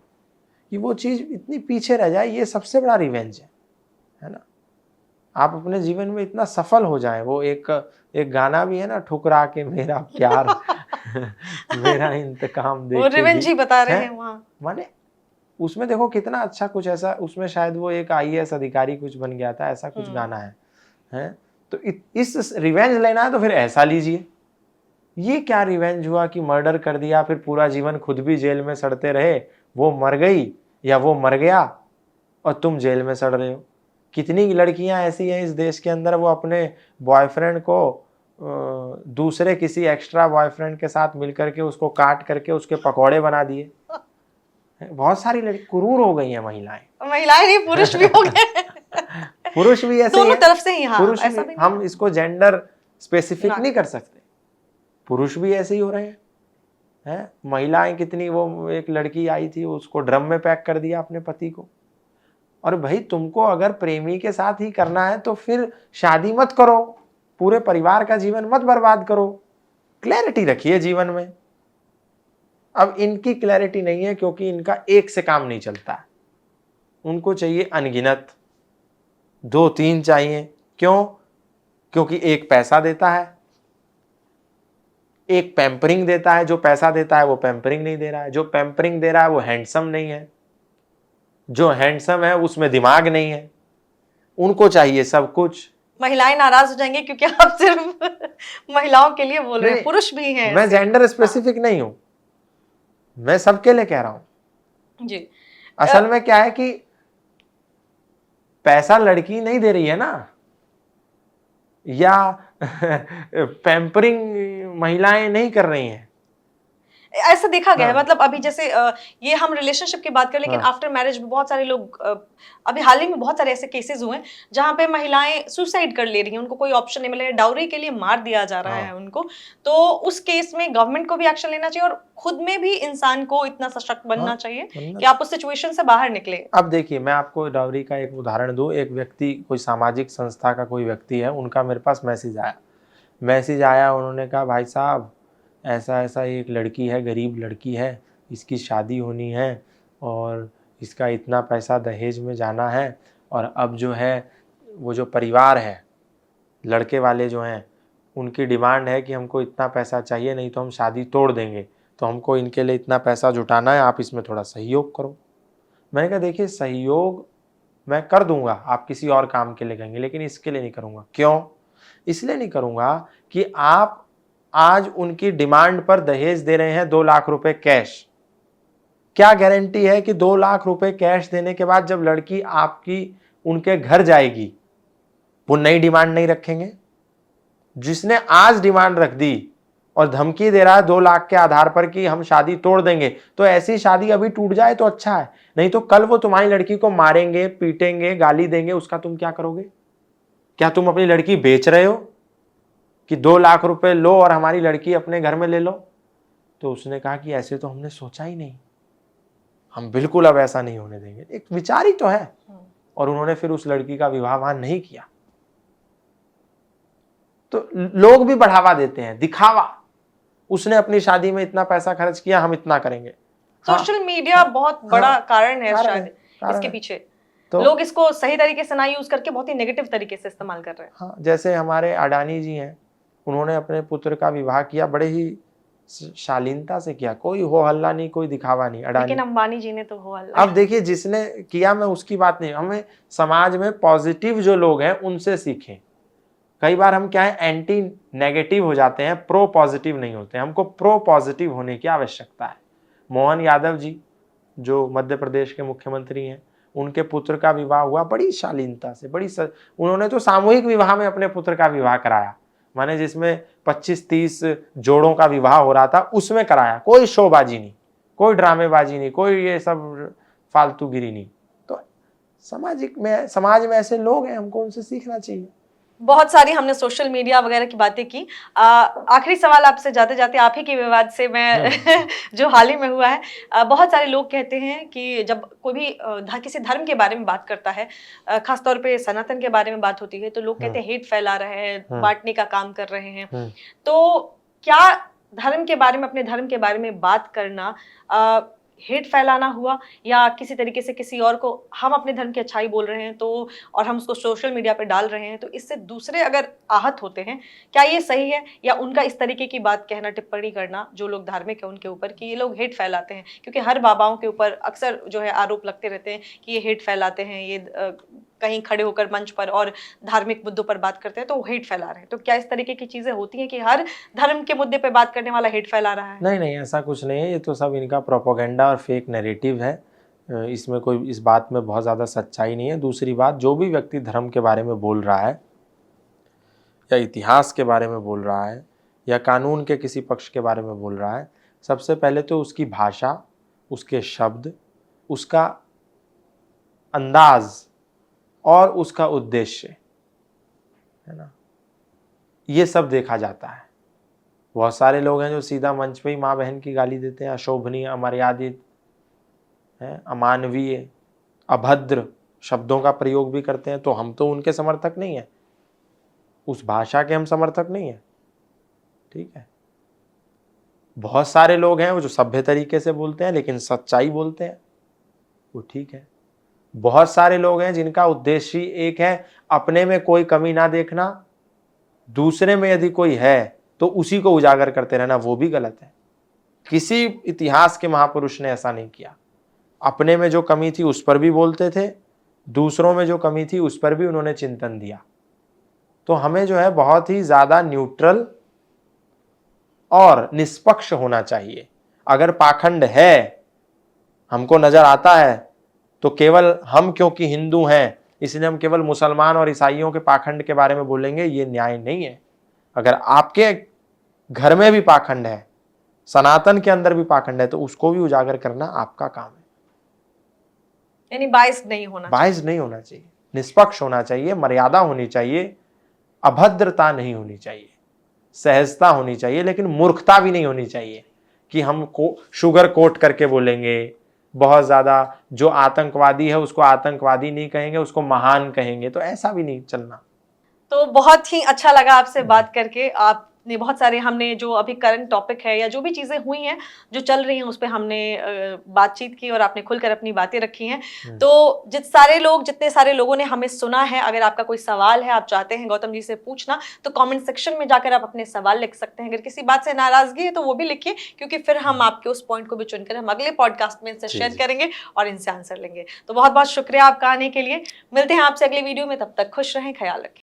कि वो चीज़ इतनी पीछे रह जाए, ये सबसे बड़ा रिवेंज है ना। आप अपने जीवन में इतना सफल हो जाएं, वो एक गाना भी है ना, ठुकरा के मेरा प्यार मेरा इंतकाम वो देख के रिवेंज ही बता रहे है, हैं वहां। माने उसमें देखो कितना अच्छा कुछ ऐसा, उसमें शायद वो एक आईएएस अधिकारी कुछ बन गया था, ऐसा कुछ गाना है? तो इस रिवेंज लेना है तो फिर ऐसा लीजिए। ये क्या रिवेंज हुआ कि मर्डर कर दिया, फिर पूरा जीवन खुद भी जेल में सड़ते रहे, वो मर गई या वो मर गया और तुम जेल में सड़ रहे हो। कितनी लड़कियां ऐसी हैं इस देश के अंदर, वो अपने बॉयफ्रेंड को दूसरे किसी एक्स्ट्रा बॉयफ्रेंड के साथ मिलकर के उसको काट करके उसके पकौड़े बना दिए। बहुत सारी लड़की क्रूर हो गई हैं, महिलाएं नहीं, पुरुष भी हो गए। पुरुष भी ऐसे दोनों हैं, तरफ से ही, हाँ, पुरुष ऐसा भी, भी हम इसको जेंडर स्पेसिफिक ना नहीं कर सकते, पुरुष भी ऐसे ही हो रहे हैं? महिलाएं कितनी, वो एक लड़की आई थी, उसको ड्रम में पैक कर दिया अपने पति को। और भाई तुमको अगर प्रेमी के साथ ही करना है तो फिर शादी मत करो, पूरे परिवार का जीवन मत बर्बाद करो, क्लैरिटी रखिए जीवन में। अब इनकी क्लैरिटी नहीं है क्योंकि इनका एक से काम नहीं चलता है, उनको चाहिए अनगिनत, 2-3 चाहिए। क्यों? क्योंकि एक पैसा देता है, एक पैम्परिंग देता है। जो पैसा देता है वो पैम्परिंग नहीं दे रहा है, जो पैम्परिंग दे रहा है वो हैंडसम नहीं है, जो हैंडसम है उसमें दिमाग नहीं है। उनको चाहिए सब कुछ। महिलाएं नाराज हो जाएंगे क्योंकि आप सिर्फ महिलाओं के लिए बोल रहे हैं, नहीं, पुरुष भी हैं मैं ऐसे। जेंडर स्पेसिफिक नहीं हूं, मैं सबके लिए कह रहा हूं। जी। असल में क्या है कि पैसा लड़की नहीं दे रही है ना, या पैम्परिंग महिलाएं नहीं कर रही हैं। ऐसा देखा गया है, हाँ। मतलब अभी जैसे ये हम रिलेशनशिप की बात करें, लेकिन हाँ। आफ्टर मैरिज में बहुत सारे लोग अभी हाल ही में बहुत सारे ऐसे केसेस हुए हैं जहां पे महिलाएं सुसाइड कर ले रही हैं, उनको कोई ऑप्शन नहीं मिल रहा है, डाउरी के लिए मार दिया जा रहा है उनको। तो उस केस में गवर्नमेंट को भी एक्शन लेना चाहिए और खुद में भी इंसान को इतना सशक्त बनना चाहिए कि आप उस सिचुएशन से बाहर निकले। अब देखिए, मैं आपको डाउरी का एक उदाहरण दूं। एक व्यक्ति, कोई सामाजिक संस्था का कोई व्यक्ति है, उनका मेरे पास मैसेज आया, उन्होंने कहा भाई साहब ऐसा ऐसा एक लड़की है, गरीब लड़की है, इसकी शादी होनी है और इसका इतना पैसा दहेज में जाना है, और अब जो है वो जो परिवार है, लड़के वाले जो हैं, उनकी डिमांड है कि हमको इतना पैसा चाहिए, नहीं तो हम शादी तोड़ देंगे, तो हमको इनके लिए इतना पैसा जुटाना है, आप इसमें थोड़ा सहयोग करो। मैंने कहा देखिए, सहयोग मैं कर दूंगा, आप किसी और काम के लिए कहेंगे, लेकिन इसके लिए नहीं करूंगा। क्यों? इसलिए नहीं करूंगा कि आप आज उनकी डिमांड पर दहेज दे रहे हैं 2 लाख रुपए कैश। क्या गारंटी है कि 2 लाख रुपए कैश देने के बाद जब लड़की आपकी उनके घर जाएगी वो नई डिमांड नहीं रखेंगे? जिसने आज डिमांड रख दी और धमकी दे रहा है 2 लाख के आधार पर कि हम शादी तोड़ देंगे, तो ऐसी शादी अभी टूट जाए तो अच्छा है, नहीं तो कल वो तुम्हारी लड़की को मारेंगे, पीटेंगे, गाली देंगे, उसका तुम क्या करोगे? क्या तुम अपनी लड़की बेच रहे हो कि 2 लाख रुपए लो और हमारी लड़की अपने घर में ले लो? तो उसने कहा कि ऐसे तो हमने सोचा ही नहीं, हम बिल्कुल अब ऐसा नहीं होने देंगे। एक विचार ही तो है। और उन्होंने फिर उस लड़की का विवाह वहां नहीं किया। तो लोग भी बढ़ावा देते हैं, दिखावा, उसने अपनी शादी में इतना पैसा खर्च किया, हम इतना करेंगे। सोशल मीडिया बहुत बड़ा कारण है शायद इसके है। पीछे। तो लोग इसको सही तरीके से ना यूज करके बहुत ही नेगेटिव तरीके से इस्तेमाल कर रहे हैं। हाँ, जैसे हमारे अडानी जी हैं, उन्होंने अपने पुत्र का विवाह किया, बड़े ही शालीनता से किया, कोई हो हल्ला नहीं, कोई दिखावा नहीं। अडानी, लेकिन अंबानी जी ने तो हो हल्ला। अब देखिए, जिसने किया, मैं उसकी बात नहीं, हमें समाज में पॉजिटिव जो लोग हैं उनसे सीखें। कई बार हम क्या है, एंटी नेगेटिव हो जाते हैं, प्रो पॉजिटिव नहीं होते। हमको प्रो पॉजिटिव होने की आवश्यकता है। मोहन यादव जी जो मध्य प्रदेश के मुख्यमंत्री हैं, उनके पुत्र का विवाह हुआ बड़ी शालीनता से, उन्होंने तो सामूहिक विवाह में अपने पुत्र का विवाह कराया, माने जिसमें 25-30 जोड़ों का विवाह हो रहा था, उसमें कराया। कोई शोबाजी नहीं, कोई ड्रामेबाजी नहीं, कोई ये सब फालतूगिरी नहीं। तो समाज में ऐसे लोग हैं, हमको उनसे सीखना चाहिए। बहुत सारी हमने सोशल मीडिया वगैरह की बातें की। आखिरी सवाल आपसे जाते जाते, आप ही के विवाद से मैं जो हाल ही में हुआ है, बहुत सारे लोग कहते हैं कि जब कोई भी किसी धर्म के बारे में बात करता है, खासतौर पे सनातन के बारे में बात होती है, तो लोग कहते हैं हेट फैला रहे हैं, बांटने का काम कर रहे हैं। तो क्या धर्म के बारे में, अपने धर्म के बारे में बात करना हेट फैलाना हुआ, या किसी तरीके से किसी और को हम अपने धर्म की अच्छाई बोल रहे हैं तो, और हम उसको सोशल मीडिया पे डाल रहे हैं, तो इससे दूसरे अगर आहत होते हैं, क्या ये सही है? या उनका इस तरीके की बात कहना, टिप्पणी करना, जो लोग धार्मिक है उनके ऊपर, कि ये लोग हेट फैलाते हैं? क्योंकि हर बाबाओं के ऊपर अक्सर जो है आरोप लगते रहते हैं कि ये हेट फैलाते हैं, ये कहीं खड़े होकर मंच पर और धार्मिक मुद्दों पर बात करते हैं तो हेट फैला रहे हैं। तो क्या इस तरीके की चीजें होती हैं कि हर धर्म के मुद्दे पे बात करने वाला हेट फैला रहा है? नहीं, ऐसा कुछ नहीं है, ये तो सब इनका प्रोपेगेंडा और फेक नैरेटिव है। इसमें कोई, इस बात में बहुत ज़्यादा सच्चाई नहीं है। दूसरी बात, जो भी व्यक्ति धर्म के बारे में बोल रहा है, या इतिहास के बारे में बोल रहा है, या कानून के किसी पक्ष के बारे में बोल रहा है, सबसे पहले तो उसकी भाषा, उसके शब्द, उसका अंदाज और उसका उद्देश्य, है ना, ये सब देखा जाता है। बहुत सारे लोग हैं जो सीधा मंच पे ही माँ बहन की गाली देते हैं, अशोभनीय, अमर्यादित, अमानवीय, अभद्र शब्दों का प्रयोग भी करते हैं। तो हम तो उनके समर्थक नहीं है, उस भाषा के हम समर्थक नहीं है, ठीक है। बहुत सारे लोग हैं वो जो सभ्य तरीके से बोलते हैं लेकिन सच्चाई बोलते हैं, वो ठीक है। बहुत सारे लोग हैं जिनका उद्देश्य एक है, अपने में कोई कमी ना देखना, दूसरे में यदि कोई है तो उसी को उजागर करते रहना, वो भी गलत है। किसी इतिहास के महापुरुष ने ऐसा नहीं किया। अपने में जो कमी थी उस पर भी बोलते थे, दूसरों में जो कमी थी उस पर भी उन्होंने चिंतन दिया। तो हमें जो है बहुत ही ज़्यादा न्यूट्रल और निष्पक्ष होना चाहिए। अगर पाखंड है, हमको नजर आता है, तो केवल हम क्योंकि हिंदू हैं इसलिए हम केवल मुसलमान और ईसाइयों के पाखंड के बारे में बोलेंगे, ये न्याय नहीं है। अगर आपके घर में भी पाखंड है, सनातन के अंदर भी पाखंड है, तो उसको भी उजागर करना आपका काम है। यानी बाइस नहीं होना चाहिए, निष्पक्ष होना चाहिए, मर्यादा होनी चाहिए, अभद्रता नहीं होनी चाहिए, सहजता होनी चाहिए, लेकिन मूर्खता भी नहीं होनी चाहिए कि हम शुगर कोट करके बोलेंगे। बहुत ज्यादा जो आतंकवादी है उसको आतंकवादी नहीं कहेंगे, उसको महान कहेंगे, तो ऐसा भी नहीं चलना। तो बहुत ही अच्छा लगा आपसे बात करके। आपने बहुत सारे, हमने जो अभी करंट टॉपिक है या जो भी चीजें हुई हैं, जो चल रही हैं, उस पर हमने बातचीत की और आपने खुलकर अपनी बातें रखी हैं। तो जितने सारे लोगों ने हमें सुना है, अगर आपका कोई सवाल है, आप चाहते हैं गौतम जी से पूछना, तो कमेंट सेक्शन में जाकर आप अपने सवाल लिख सकते हैं। अगर किसी बात से नाराजगी है तो वो भी लिखिए, क्योंकि फिर हम आपके उस पॉइंट को भी चुनकर हम अगले पॉडकास्ट में इनसे शेयर करेंगे और इनसे आंसर लेंगे। तो बहुत बहुत शुक्रिया आपका आने के लिए। मिलते हैं आपसे अगले वीडियो में, तब तक खुश रहें, ख्याल रखें।